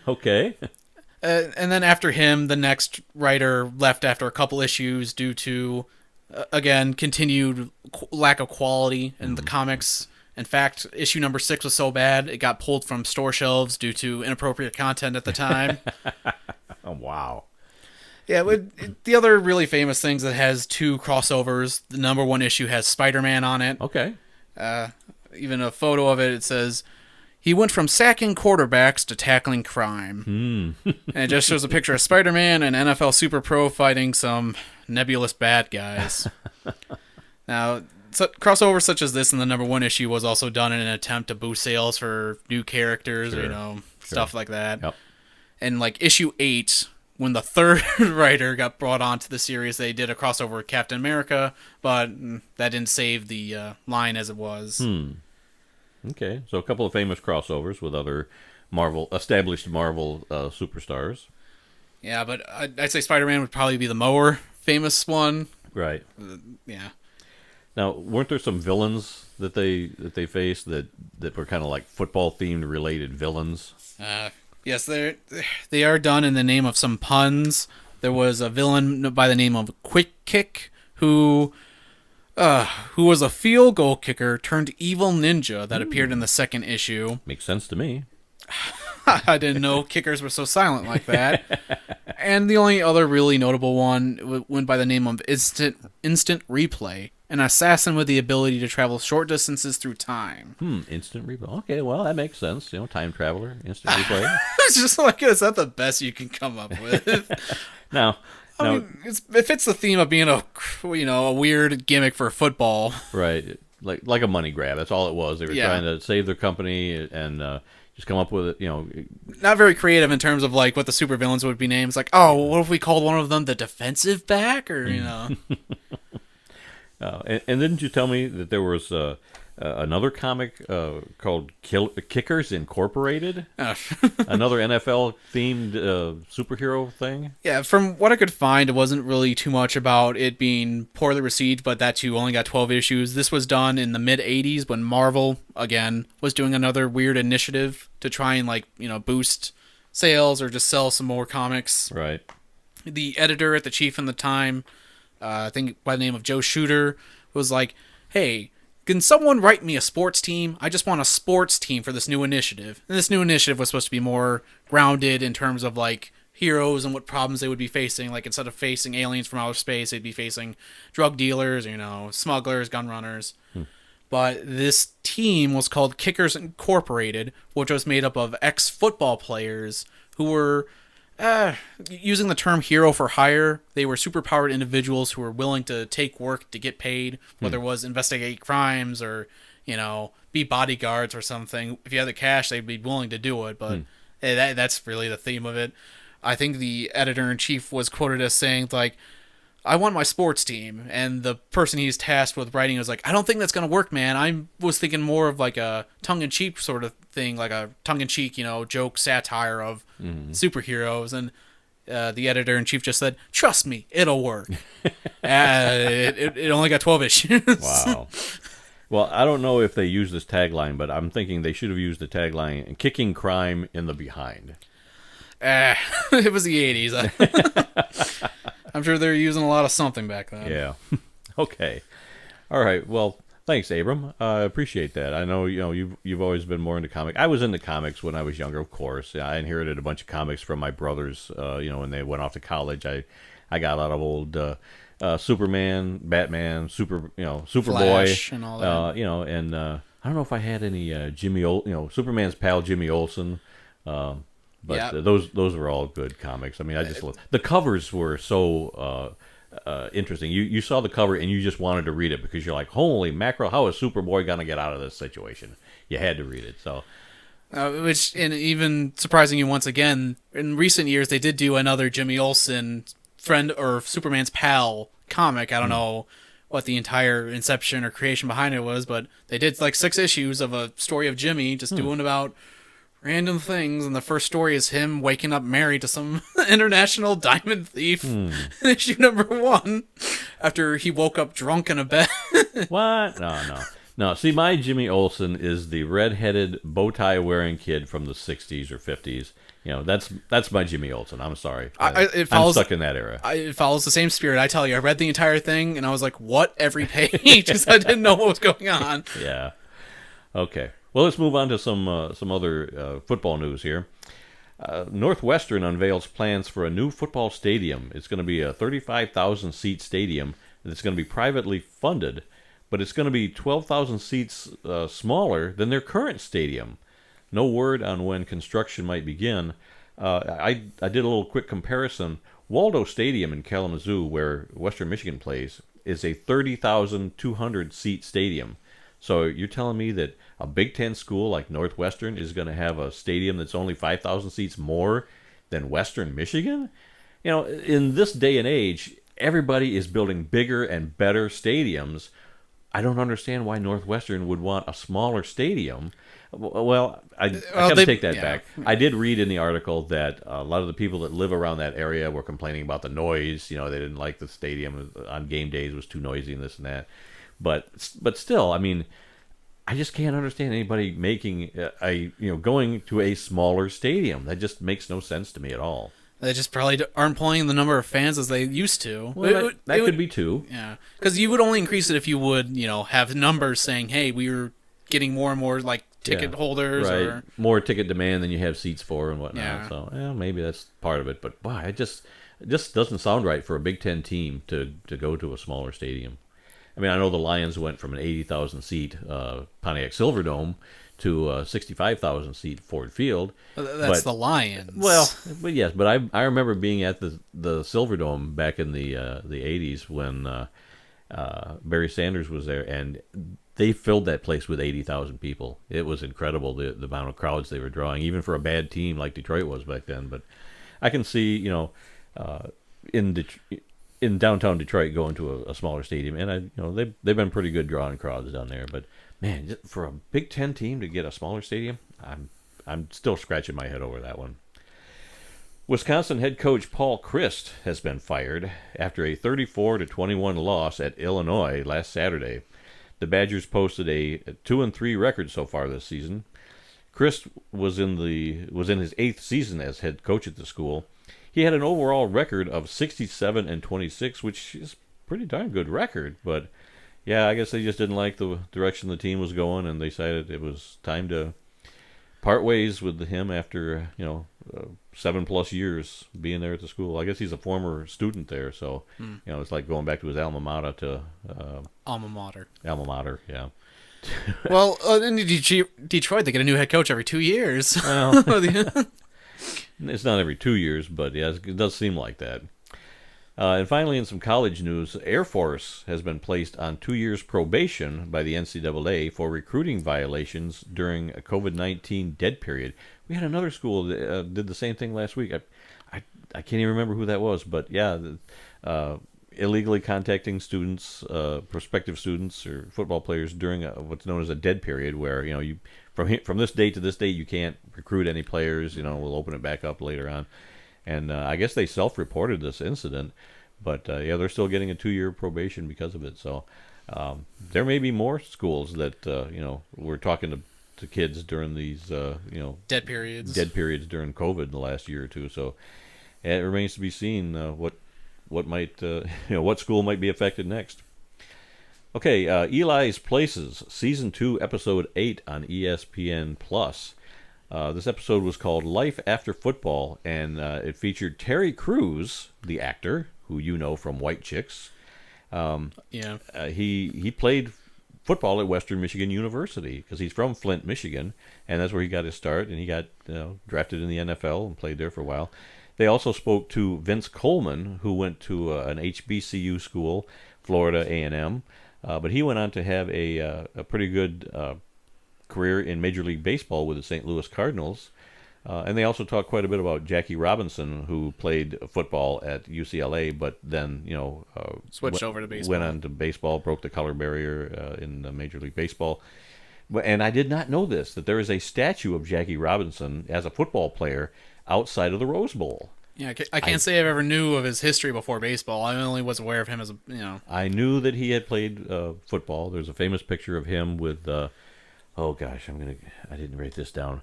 Okay. And then after him, the next writer left after a couple issues due to, again, continued lack of quality in the comics. In fact, issue number 6 was so bad, it got pulled from store shelves due to inappropriate content at the time. Oh, wow. Yeah, the other really famous things, it has 2 crossovers. The number 1 issue has Spider-Man on it. Okay. Even a photo of it, it says, he went from sacking quarterbacks to tackling crime. And it just shows a picture of Spider-Man and NFL Super Pro fighting some nebulous bad guys. Now, crossovers such as this in the number 1 issue was also done in an attempt to boost sales for new characters, stuff like that. Yep. And issue 8... when the third writer got brought onto the series, they did a crossover with Captain America, but that didn't save the line as it was. Okay, so a couple of famous crossovers with other established Marvel superstars. Yeah, but I'd say Spider-Man would probably be the more famous one. Right. Yeah. Now, weren't there some villains that they faced that were kind of football themed related villains? Yes, they are done in the name of some puns. There was a villain by the name of Quick Kick who was a field goal kicker turned evil ninja that appeared in the 2nd issue. Makes sense to me. I didn't know kickers were so silent like that. And the only other really notable one went by the name of Instant Replay, an assassin with the ability to travel short distances through time. Instant replay. Okay, well, that makes sense. Time traveler, instant replay. It's just is that the best you can come up with? Now, I mean, it fits the theme of being a weird gimmick for football. Right. Like a money grab. That's all it was. They were trying to save their company and just come up with it, Not very creative in terms of what the supervillains would be named. It's what if we called one of them the defensive back, or and didn't you tell me that there was another comic called Kickers Incorporated. Uh, Another NFL-themed superhero thing. Yeah, from what I could find, it wasn't really too much about it being poorly received, but that too only got 12 issues. This was done in the mid-'80s when Marvel, again, was doing another weird initiative to try and, boost sales or just sell some more comics. Right. The editor at the Chief in the time, I think by the name of Joe Shooter, was like, hey, can someone write me a sports team? I just want a sports team for this new initiative. And this new initiative was supposed to be more grounded in terms of, heroes and what problems they would be facing. Like, instead of facing aliens from outer space, they'd be facing drug dealers, smugglers, gun runners. But this team was called Kickers Incorporated, which was made up of ex-football players who were, using the term hero for hire, they were superpowered individuals who were willing to take work to get paid, whether it was investigate crimes or, be bodyguards or something. If you had the cash, they'd be willing to do it, but that's really the theme of it. I think the editor-in-chief was quoted as saying, I want my sports team, and the person he's tasked with writing was like, I don't think that's going to work, man. I was thinking more of a tongue-in-cheek sort of thing, like a tongue-in-cheek, joke, satire of superheroes, and the editor-in-chief just said, trust me, it'll work. It only got 12 issues. Wow. Well, I don't know if they used this tagline, but I'm thinking they should have used the tagline, kicking crime in the behind. It was the 80s. I'm sure they were using a lot of something back then. Yeah. Okay. All right. Well, thanks, Abram. I appreciate that. I know you've always been more into comics. I was into comics when I was younger, of course. I inherited a bunch of comics from my brothers. When they went off to college, I got a lot of old Superman, Batman, Superboy, Flash and all that. and I don't know if I had any Superman's pal Jimmy Olsen. But Yep. Those were all good comics. I mean, I just the covers were so interesting. You saw the cover and you just wanted to read it because you're like, holy mackerel, how is Superboy gonna get out of this situation? You had to read it. So, which, and even surprising you once again, in recent years they did do another Jimmy Olsen friend or Superman's pal comic. I don't know what the entire inception or creation behind it was, but they did 6 issues of a story of Jimmy just doing about random things, and the first story is him waking up married to some international diamond thief. Issue number 1, after he woke up drunk in a bed. What? No. See, my Jimmy Olsen is the red-headed, bow-tie-wearing kid from the 60s or 50s. That's my Jimmy Olsen. I'm sorry. I'm stuck in that era. It follows the same spirit. I tell you, I read the entire thing, and I was like, what? Every page? Because I didn't know what was going on. Yeah. Okay. Well, let's move on to some other football news here. Northwestern unveils plans for a new football stadium. It's going to be a 35,000-seat stadium, and it's going to be privately funded, but it's going to be 12,000 seats smaller than their current stadium. No word on when construction might begin. I did a little quick comparison. Waldo Stadium in Kalamazoo, where Western Michigan plays, is a 30,200-seat stadium. So you're telling me that a Big Ten school like Northwestern is going to have a stadium that's only 5,000 seats more than Western Michigan? In this day and age, everybody is building bigger and better stadiums. I don't understand why Northwestern would want a smaller stadium. Well, I got to take that back. I did read in the article that a lot of the people that live around that area were complaining about the noise. They didn't like the stadium on game days. It was too noisy and this and that. But still, I mean, I just can't understand anybody making going to a smaller stadium. That just makes no sense to me at all. They just probably aren't pulling the number of fans as they used to. Well, that could be too. Yeah, because you would only increase it if you would, have numbers saying, "Hey, we were getting more and more ticket holders, right? Or More ticket demand than you have seats for and whatnot." Yeah. So, maybe that's part of it. But wow, it just doesn't sound right for a Big Ten team to go to a smaller stadium. I mean, I know the Lions went from an 80,000 seat Pontiac Silverdome to a 65,000 seat Ford Field. That's the Lions. Well, but yes, but I remember being at the Silverdome back in the 80s when Barry Sanders was there, and they filled that place with 80,000 people. It was incredible the amount of crowds they were drawing, even for a bad team like Detroit was back then. But I can see, in in downtown Detroit going to a smaller stadium, and they've been pretty good drawing crowds down there. But man, for a Big Ten team to get a smaller stadium, I'm still scratching my head over that one. Wisconsin head coach Paul Chryst has been fired after a 34-21 loss at Illinois last Saturday. The Badgers posted a 2-3 record so far this season. Chryst was in his 8th season as head coach at the school. He had an overall record of 67-26, which is a pretty darn good record. But yeah, I guess they just didn't like the direction the team was going, and they decided it was time to part ways with him after 7+ years being there at the school. I guess he's a former student there, so it's like going back to his alma mater. Alma mater. Alma mater, yeah. Well, in Detroit, they get a new head coach every 2 years. Well, it's not every 2 years, but yeah, it does seem like that. And finally, in some college news, Air Force has been placed on 2 years probation by the NCAA for recruiting violations during a COVID-19 dead period. We had another school that did the same thing last week. I can't even remember who that was, but yeah, illegally contacting students, prospective students or football players during what's known as a dead period, where you from this date to this date you can't recruit any players. We'll open it back up later on. And I guess they self-reported this incident, but they're still getting a 2-year probation because of it. So there may be more schools that we're talking to kids during these dead periods during COVID in the last year or two. So it remains to be seen what might what school might be affected next. Okay, Eli's Places, Season 2, Episode 8 on ESPN Plus. This episode was called Life After Football, and it featured Terry Crews, the actor, who you know from White Chicks. He played football at Western Michigan University because he's from Flint, Michigan, and that's where he got his start, and he got drafted in the NFL and played there for a while. They also spoke to Vince Coleman, who went to an HBCU school, Florida A&M, but he went on to have a pretty good career in Major League Baseball with the St. Louis Cardinals. And they also talked quite a bit about Jackie Robinson, who played football at UCLA, but then, switched over to baseball. Went on to baseball, broke the color barrier in Major League Baseball. And I did not know this, that there is a statue of Jackie Robinson as a football player outside of the Rose Bowl. Yeah, I can't say I've ever knew of his history before baseball. I only was aware of him as I knew that he had played football. There's a famous picture of him with... oh gosh, I didn't write this down.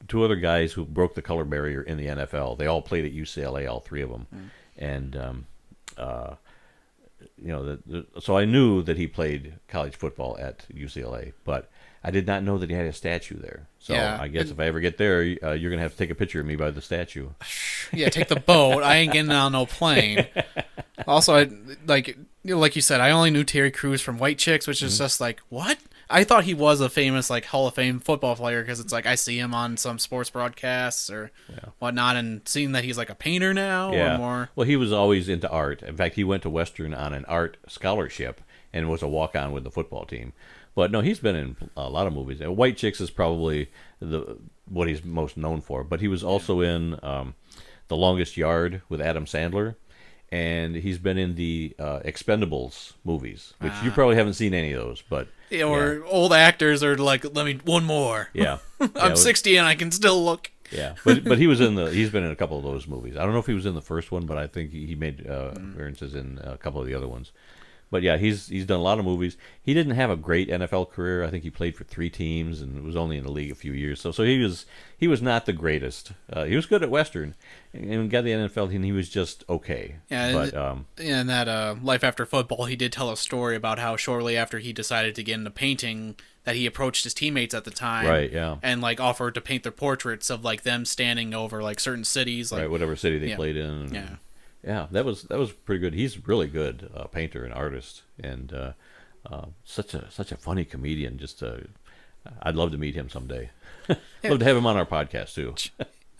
Two other guys who broke the color barrier in the NFL. They all played at UCLA, all three of them. And so I knew that he played college football at UCLA, but I did not know that he had a statue there. So yeah, I guess if I ever get there, you're gonna have to take a picture of me by the statue. Yeah, take the boat. I ain't getting on no plane. Also, like you said, I only knew Terry Crews from White Chicks, which is just like, what? I thought he was a famous Hall of Fame football player because it's like I see him on some sports broadcasts or whatnot, and seeing that he's like a painter now or more. Well, he was always into art. In fact, he went to Western on an art scholarship and was a walk-on with the football team. But no, he's been in a lot of movies. White Chicks is probably what he's most known for. But he was also in The Longest Yard with Adam Sandler. And he's been in the Expendables movies, which you probably haven't seen any of those. But old actors are like, let me one more. Yeah, I'm 60 and I can still look. Yeah, but he's been in a couple of those movies. I don't know if he was in the first one, but I think he made appearances in a couple of the other ones. But yeah, he's done a lot of movies. He didn't have a great NFL career. I think he played for 3 teams and was only in the league a few years. So he was not the greatest. He was good at Western and got the NFL, and he was just okay. Yeah, but in that Life After Football, he did tell a story about how shortly after he decided to get into painting, that he approached his teammates at the time, right? Yeah, and offered to paint their portraits of them standing over certain cities, right, whatever city they played in. Yeah. Yeah, that was pretty good. He's really good painter and artist, and such a funny comedian. I'd love to meet him someday. Love to have him on our podcast too.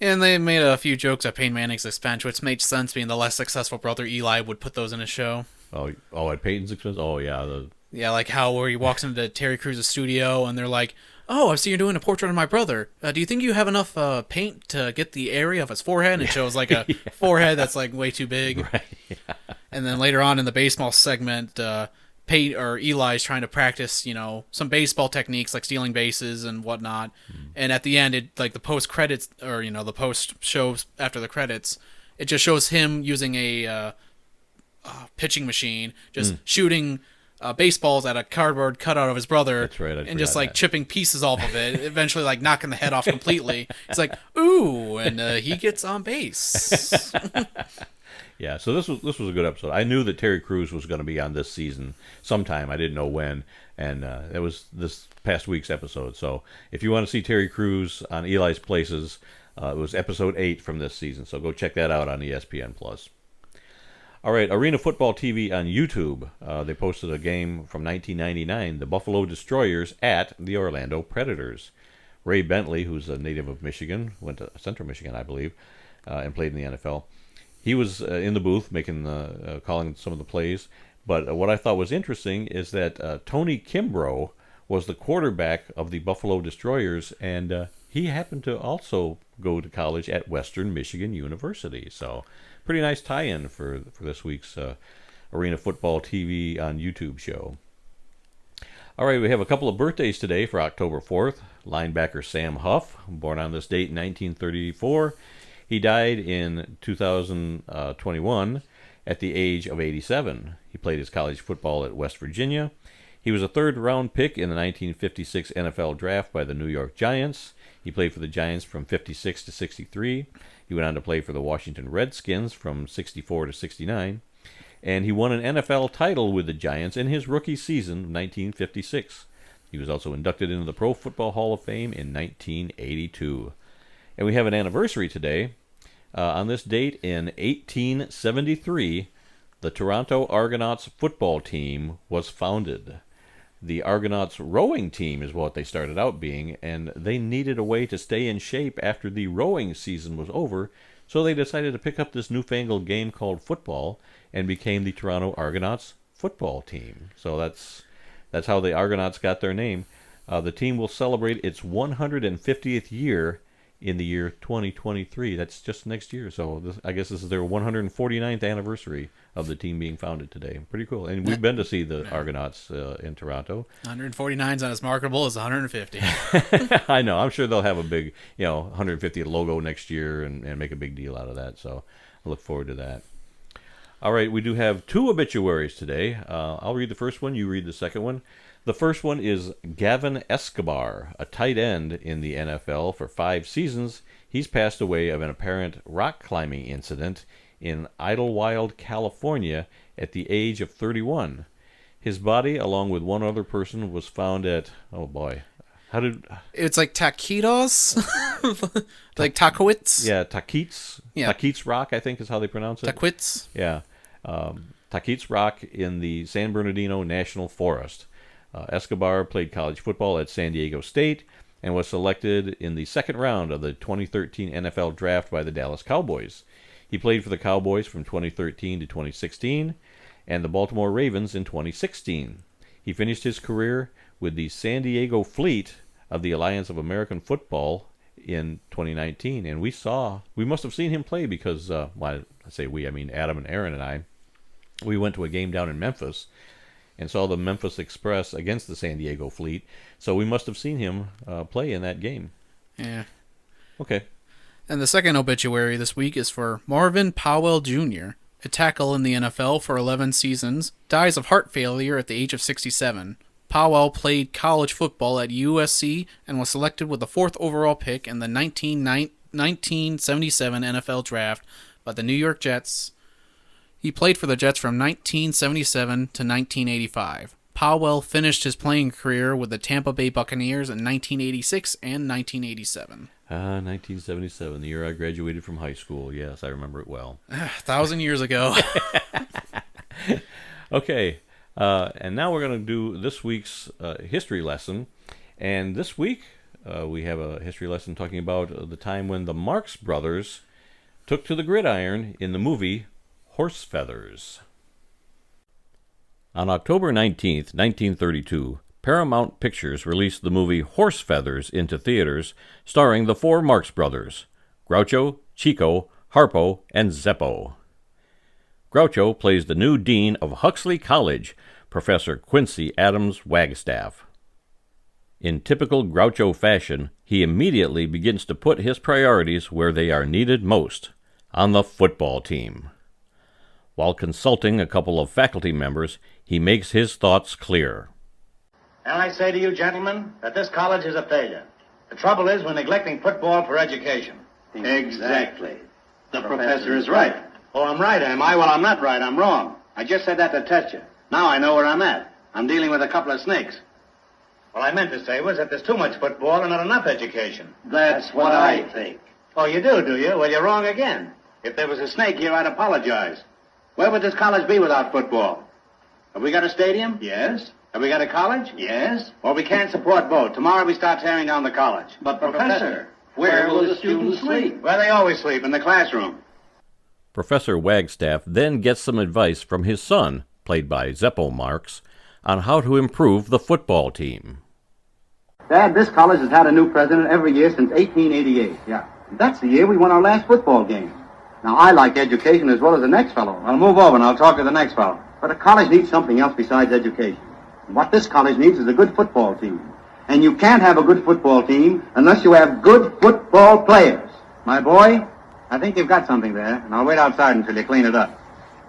And they made a few jokes at Peyton Manning's expense, which made sense, being the less successful brother Eli would put those in his show. Oh, at Peyton's expense. Oh yeah, like how where he walks into Terry Crews' studio and they're like, "Oh, I see you're doing a portrait of my brother. Do you think you have enough paint to get the area of his forehead?" And it shows like a forehead that's like way too big. Right. Yeah. And then later on in the baseball segment, Eli's trying to practice, some baseball techniques like stealing bases and whatnot. And at the end, the post credits or the post shows after the credits, it just shows him using a pitching machine, just shooting baseballs at a cardboard cutout of his brother. That's right. And just chipping pieces off of it, eventually knocking the head off completely. It's like, ooh, and he gets on base. Yeah, so this was a good episode. I knew that Terry Crews was going to be on this season sometime. I didn't know when, and it was this past week's episode. So if you want to see Terry Crews on Eli's Places, it was episode 8 from this season. So go check that out on ESPN+. All right, Arena Football TV on YouTube. They posted a game from 1999, the Buffalo Destroyers at the Orlando Predators. Ray Bentley, who's a native of Michigan, went to Central Michigan, I believe, and played in the NFL. He was in the booth calling some of the plays. But what I thought was interesting is that Tony Kimbrough was the quarterback of the Buffalo Destroyers, and he happened to also go to college at Western Michigan University. So pretty nice tie-in for this week's Arena Football TV on YouTube show. All right, we have a couple of birthdays today for October 4th. Linebacker Sam Huff, born on this date in 1934. He died in 2021 at the age of 87. He played his college football at West Virginia. He was a third-round pick in the 1956 NFL Draft by the New York Giants. He played for the Giants from 56 to 63. He went on to play for the Washington Redskins from 64 to 69. And he won an NFL title with the Giants in his rookie season of 1956. He was also inducted into the Pro Football Hall of Fame in 1982. And we have an anniversary today. On this date in 1873, the Toronto Argonauts football team was founded. The Argonauts rowing team is what they started out being, and they needed a way to stay in shape after the rowing season was over, so they decided to pick up this newfangled game called football and became the Toronto Argonauts football team. So that's how the Argonauts got their name. The team will celebrate its 150th year in the year 2023. That's just next year. So I guess this is their 149th anniversary of the team being founded today. Pretty cool. And we've been to see the Argonauts in Toronto. 149 is not as marketable as 150. I know. I'm sure they'll have a big, 150th logo next year and make a big deal out of that. So I look forward to that. All right, we do have 2 obituaries today. I'll read the first one. You read the second one. The first one is Gavin Escobar, a tight end in the NFL for 5 seasons. He's passed away of an apparent rock climbing incident in Idlewild, California at the age of 31. His body, along with one other person, was found at, it's like Taquitos? Like Takowitz? Yeah, Taquitos. Yeah. Taquitos Rock, I think is how they pronounce it. Taquitz? Yeah. Taquitos Rock in the San Bernardino National Forest. Escobar played college football at San Diego State and was selected in the second round of the 2013 NFL Draft by the Dallas Cowboys. He played for the Cowboys from 2013 to 2016 and the Baltimore Ravens in 2016. He finished his career with the San Diego Fleet of the Alliance of American Football in 2019. And we must have seen him play because, I say we, I mean Adam and Aaron and I, we went to a game down in Memphis and saw the Memphis Express against the San Diego Fleet. So we must have seen him play in that game. Yeah. Okay. And the second obituary this week is for Marvin Powell Jr., a tackle in the NFL for 11 seasons, dies of heart failure at the age of 67. Powell played college football at USC and was selected with the 4th overall pick in the 1977 NFL Draft by the New York Jets. He played for the Jets from 1977 to 1985. Powell finished his playing career with the Tampa Bay Buccaneers in 1986 and 1987. 1977, the year I graduated from high school. Yes, I remember it well. 1,000 years ago. Okay, and now we're going to do this week's history lesson. And this week, we have a history lesson talking about the time when the Marx Brothers took to the gridiron in the movie Horse Feathers. On October 19th, 1932, Paramount Pictures released the movie Horse Feathers into theaters, starring the four Marx Brothers, Groucho, Chico, Harpo, and Zeppo. Groucho plays the new dean of Huxley College, Professor Quincy Adams Wagstaff. In typical Groucho fashion, he immediately begins to put his priorities where they are needed most, on the football team. While consulting a couple of faculty members, he makes his thoughts clear. And I say to you, gentlemen, that this college is a failure. The trouble is we're neglecting football for education. Exactly. The professor is right. Oh, I'm right, am I? Well, I'm not right. I'm wrong. I just said that to test you. Now I know where I'm at. I'm dealing with a couple of snakes. What I meant to say was that there's too much football and not enough education. That's what I think. Oh, you do you? Well, you're wrong again. If there was a snake here, I'd apologize. Where would this college be without football? Have we got a stadium? Yes. Have we got a college? Yes. Well, we can't support both. Tomorrow we start tearing down the college. But, Professor, where will the students sleep? Where they always sleep, in the classroom. Professor Wagstaff then gets some advice from his son, played by Zeppo Marx, on how to improve the football team. Dad, this college has had a new president every year since 1888. Yeah. That's the year we won our last football game. Now, I like education as well as the next fellow. I'll move over and I'll talk to the next fellow. But a college needs something else besides education. And what this college needs is a good football team. And you can't have a good football team unless you have good football players. My boy, I think you've got something there, and I'll wait outside until you clean it up.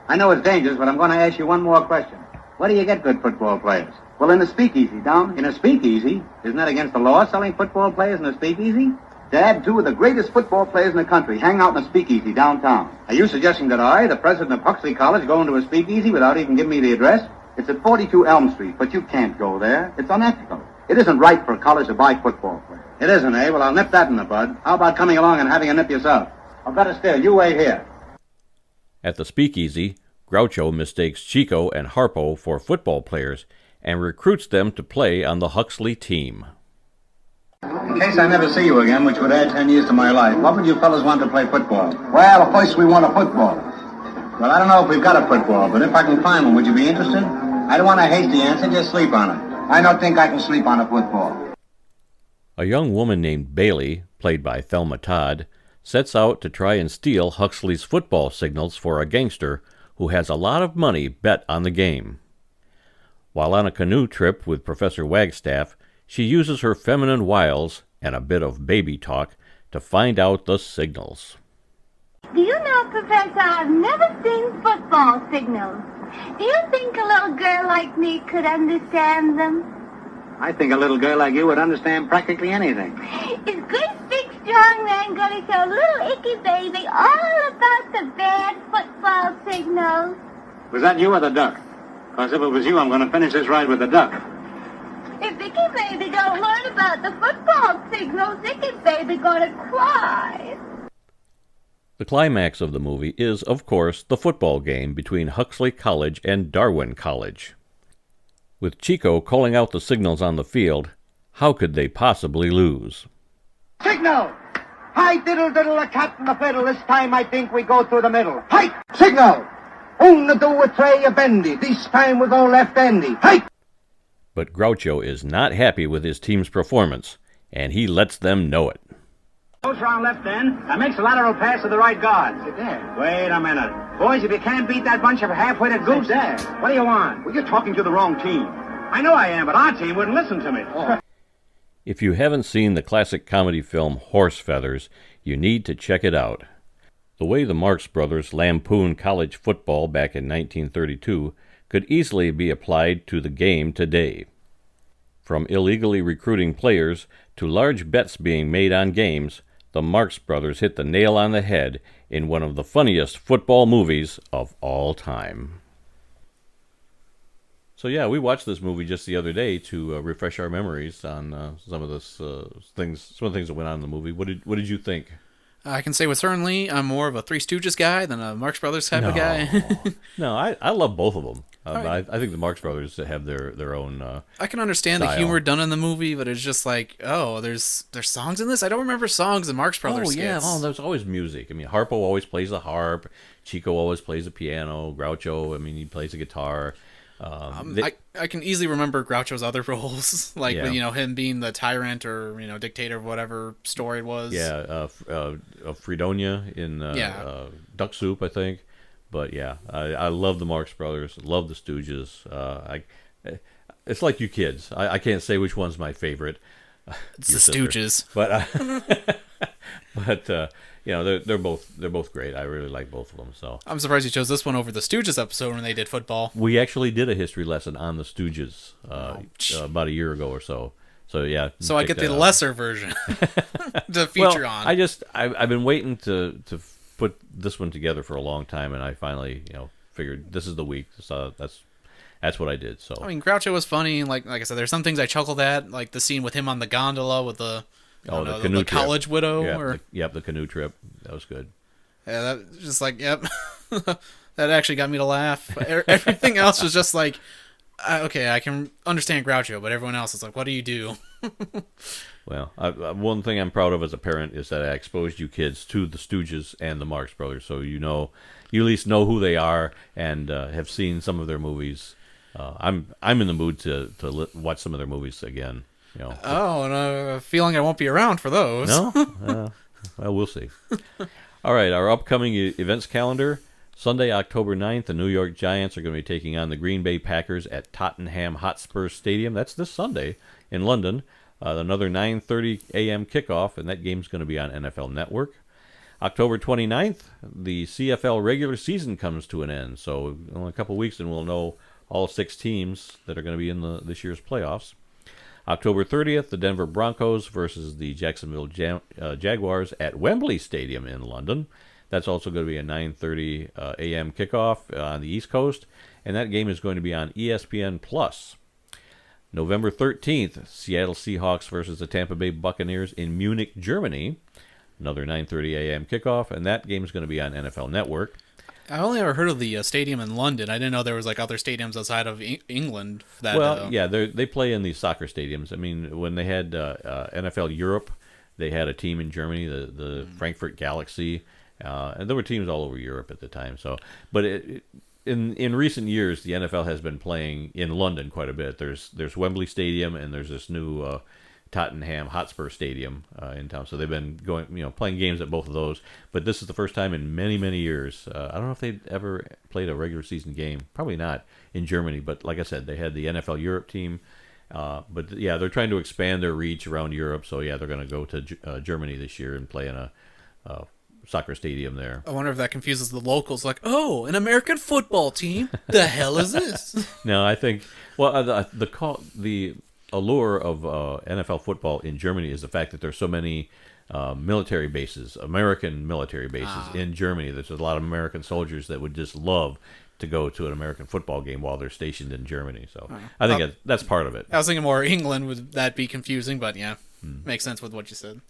I know it's dangerous, but I'm going to ask you one more question. Where do you get good football players? Well, in a speakeasy, down in a speakeasy. Isn't that against the law, selling football players in a speakeasy? Dad, two of the greatest football players in the country hang out in a speakeasy downtown. Are you suggesting that I, the president of Huxley College, go into a speakeasy without even giving me the address? It's at 42 Elm Street, but you can't go there. It's unethical. It isn't right for a college to buy football players. It isn't, eh? Well, I'll nip that in the bud. How about coming along and having a nip yourself? I've got to still. You wait here. At the speakeasy, Groucho mistakes Chico and Harpo for football players and recruits them to play on the Huxley team. In case I never see you again, which would add 10 years to my life, what would you fellas want to play football? Well, first we want a football. Well, I don't know if we've got a football, but if I can find one, would you be interested? I don't want a hasty answer, just sleep on it. I don't think I can sleep on a football. A young woman named Bailey, played by Thelma Todd, sets out to try and steal Huxley's football signals for a gangster who has a lot of money bet on the game. While on a canoe trip with Professor Wagstaff, she uses her feminine wiles and a bit of baby talk to find out the signals. Do you know, Professor, I've never seen football signals. Do you think a little girl like me could understand them? I think a little girl like you would understand practically anything. Is good, big, strong man going to show little icky baby all about the bad football signals? Was that you or the duck? Because if it was you, I'm going to finish this ride with the duck. If Icky baby don't learn about the football signals, Icky baby going to cry. The climax of the movie is, of course, the football game between Huxley College and Darwin College. With Chico calling out the signals on the field, how could they possibly lose? Signal! Hi, diddle, diddle, a cat in the fiddle. This time I think we go through the middle. Hi! Signal! Only do a tray a bendy. This time we go left-endy. Hi! But Groucho is not happy with his team's performance, and he lets them know it. Goes round left end and makes a lateral pass to the right guard. Sit there. Wait a minute. Boys, if you can't beat that bunch of half-witted goose, what do you want? Well, you're talking to the wrong team. I know I am, but our team wouldn't listen to me. If you haven't seen the classic comedy film Horse Feathers, you need to check it out. The way the Marx Brothers lampooned college football back in 1932 could easily be applied to the game today. From illegally recruiting players to large bets being made on games, the Marx Brothers hit the nail on the head in one of the funniest football movies of all time. So yeah, we watched this movie just the other day to refresh our memories on some of the things that went on in the movie. What did you think? I can say with certainty I'm more of a Three Stooges guy than a Marx Brothers type of guy. No, I love both of them. Right. I think the Marx Brothers have their own I can understand style. the humor done in the movie, but it's just like, oh, there's songs in this? I don't remember songs in Marx Brothers skits. There's always music. I mean, Harpo always plays the harp. Chico always plays the piano. Groucho, he plays the guitar. I can easily remember Groucho's other roles, like Yeah. him being the tyrant or dictator of whatever story it was. Yeah, Fredonia in Duck Soup, I think. But yeah, I love the Marx Brothers, love the Stooges. It's like you kids. I can't say which one's my favorite. It's the Stooges. But they're both great. I really like both of them. So I'm surprised you chose this one over the Stooges episode when they did football. we actually did a history lesson on the Stooges about a year ago or so. So yeah. So I check get the that out. lesser version to feature on. I've been waiting to put this one together for a long time, and I finally figured this is the week. So that's what I did. So I mean, Groucho was funny. Like I said, there's some things I chuckled at, like the scene with him on the gondola with the canoe the college trip. widow. The canoe trip. That was good. Yeah, that was just like, yep. That actually got me to laugh. Everything else was just like, okay, I can understand Groucho, but everyone else is like, what do you do? Well, one thing I'm proud of as a parent is that I exposed you kids to the Stooges and the Marx Brothers, so you at least know who they are and have seen some of their movies. I'm in the mood to watch some of their movies again. Oh, and I have a feeling I won't be around for those. No? Well, we'll see. All right, our upcoming events calendar. Sunday, October 9th, the New York Giants are going to be taking on the Green Bay Packers at Tottenham Hotspur Stadium. That's this Sunday in London. Another 9:30 a.m. kickoff, and that game's going to be on NFL Network. October 29th, the CFL regular season comes to an end. So in a couple weeks, and we'll know all 6 teams that are going to be in this year's playoffs. October 30th, the Denver Broncos versus the Jacksonville Jaguars at Wembley Stadium in London. That's also going to be a 9:30 a.m. kickoff on the East Coast, and that game is going to be on ESPN+. November 13th, Seattle Seahawks versus the Tampa Bay Buccaneers in Munich, Germany. Another 9:30 a.m. kickoff, and that game is going to be on NFL Network. I only ever heard of the stadium in London. I didn't know there was like other stadiums outside of England. They play in these soccer stadiums. I mean, when they had NFL Europe, they had a team in Germany, the Frankfurt Galaxy, and there were teams all over Europe at the time. So, but in recent years, the NFL has been playing in London quite a bit. There's Wembley Stadium, and there's this new Tottenham Hotspur Stadium in town. So they've been playing games at both of those. But this is the first time in many, many years. I don't know if they've ever played a regular season game. Probably not in Germany. But like I said, they had the NFL Europe team. But yeah, they're trying to expand their reach around Europe. So yeah, they're going to go to Germany this year and play in a soccer stadium there. I wonder if that confuses the locals. Like, oh, an American football team? The hell is this? No, I think the allure of NFL football in Germany is the fact that there's so many military bases, American military bases in Germany. There's a lot of American soldiers that would just love to go to an American football game while they're stationed in Germany. So I think that's part of it. I was thinking more England, would that be confusing? But yeah, makes sense with what you said.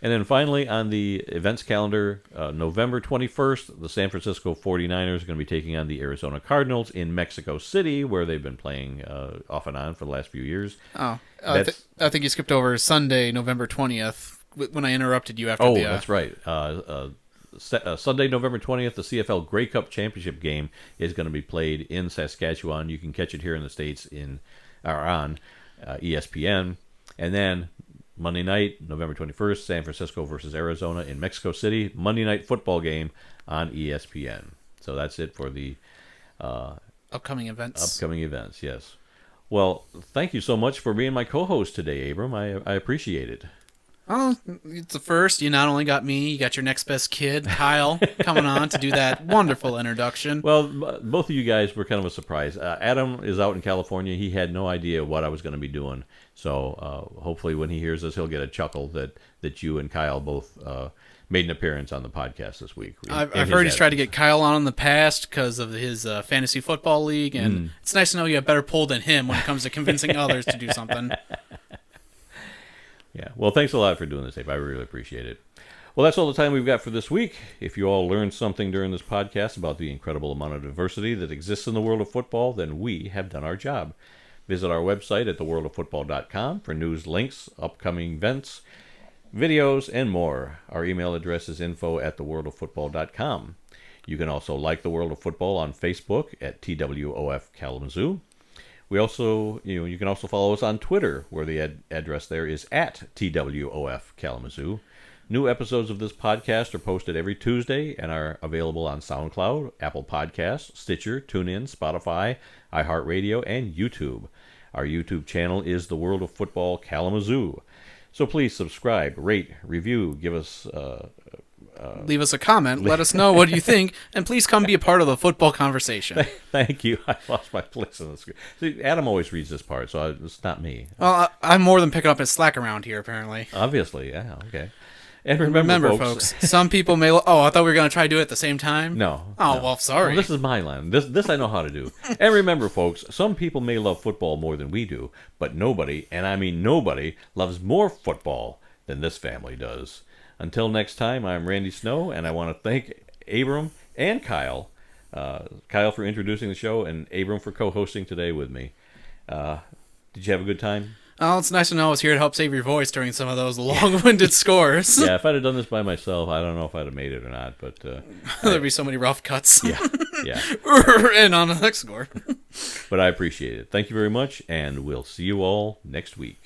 And then finally, on the events calendar, November 21st, the San Francisco 49ers are going to be taking on the Arizona Cardinals in Mexico City, where they've been playing off and on for the last few years. Oh, I think you skipped over Sunday, November 20th, when I interrupted you after the... that's right. Sunday, November 20th, the CFL Grey Cup Championship game is going to be played in Saskatchewan. You can catch it here in the States on ESPN. And then Monday night, November 21st, San Francisco versus Arizona in Mexico City. Monday night football game on ESPN. So that's it for the upcoming events. Upcoming events, yes. Well, thank you so much for being my co-host today, Abram. I appreciate it. Oh, it's the first. You not only got me, you got your next best kid, Kyle, coming on to do that wonderful introduction. Well, both of you guys were kind of a surprise. Adam is out in California. He had no idea what I was going to be doing. So hopefully when he hears this, he'll get a chuckle that you and Kyle both made an appearance on the podcast this week. I've heard he's tried to get Kyle on in the past because of his fantasy football league, and it's nice to know you have better pull than him when it comes to convincing others to do something. Yeah. Well, thanks a lot for doing this, Abe. I really appreciate it. Well, that's all the time we've got for this week. If you all learned something during this podcast about the incredible amount of diversity that exists in the world of football, then we have done our job. Visit our website at theworldoffootball.com for news, links, upcoming events, videos, and more. Our email address is info@theworldoffootball.com. You can also like The World of Football on Facebook at TWOF Kalamazoo. We also, you can also follow us on Twitter, where the address there is at TWOF Kalamazoo. New episodes of this podcast are posted every Tuesday and are available on SoundCloud, Apple Podcasts, Stitcher, TuneIn, Spotify, iHeartRadio, and YouTube. Our YouTube channel is The World of Football Kalamazoo. So please subscribe, rate, review, give us... leave us a comment, let us know what you think, and please come be a part of the football conversation. Thank you. I lost my place on the screen. See, Adam always reads this part, so it's not me. Well, I'm more than picking up his slack around here, apparently. Obviously, yeah, okay. And remember folks, some people may... Oh, I thought we were going to try to do it at the same time? No. Oh, no. well, sorry. Well, this is my line. This I know how to do. And remember, folks, some people may love football more than we do, but nobody, and I mean nobody, loves more football than this family does. Until next time, I'm Randy Snow, and I want to thank Abram and Kyle. Kyle for introducing the show, and Abram for co-hosting today with me. Did you have a good time? Oh, it's nice to know I was here to help save your voice during some of those long-winded scores. Yeah, if I'd have done this by myself, I don't know if I'd have made it or not. But there'd be so many rough cuts. Yeah. And on the next score. But I appreciate it. Thank you very much, and we'll see you all next week.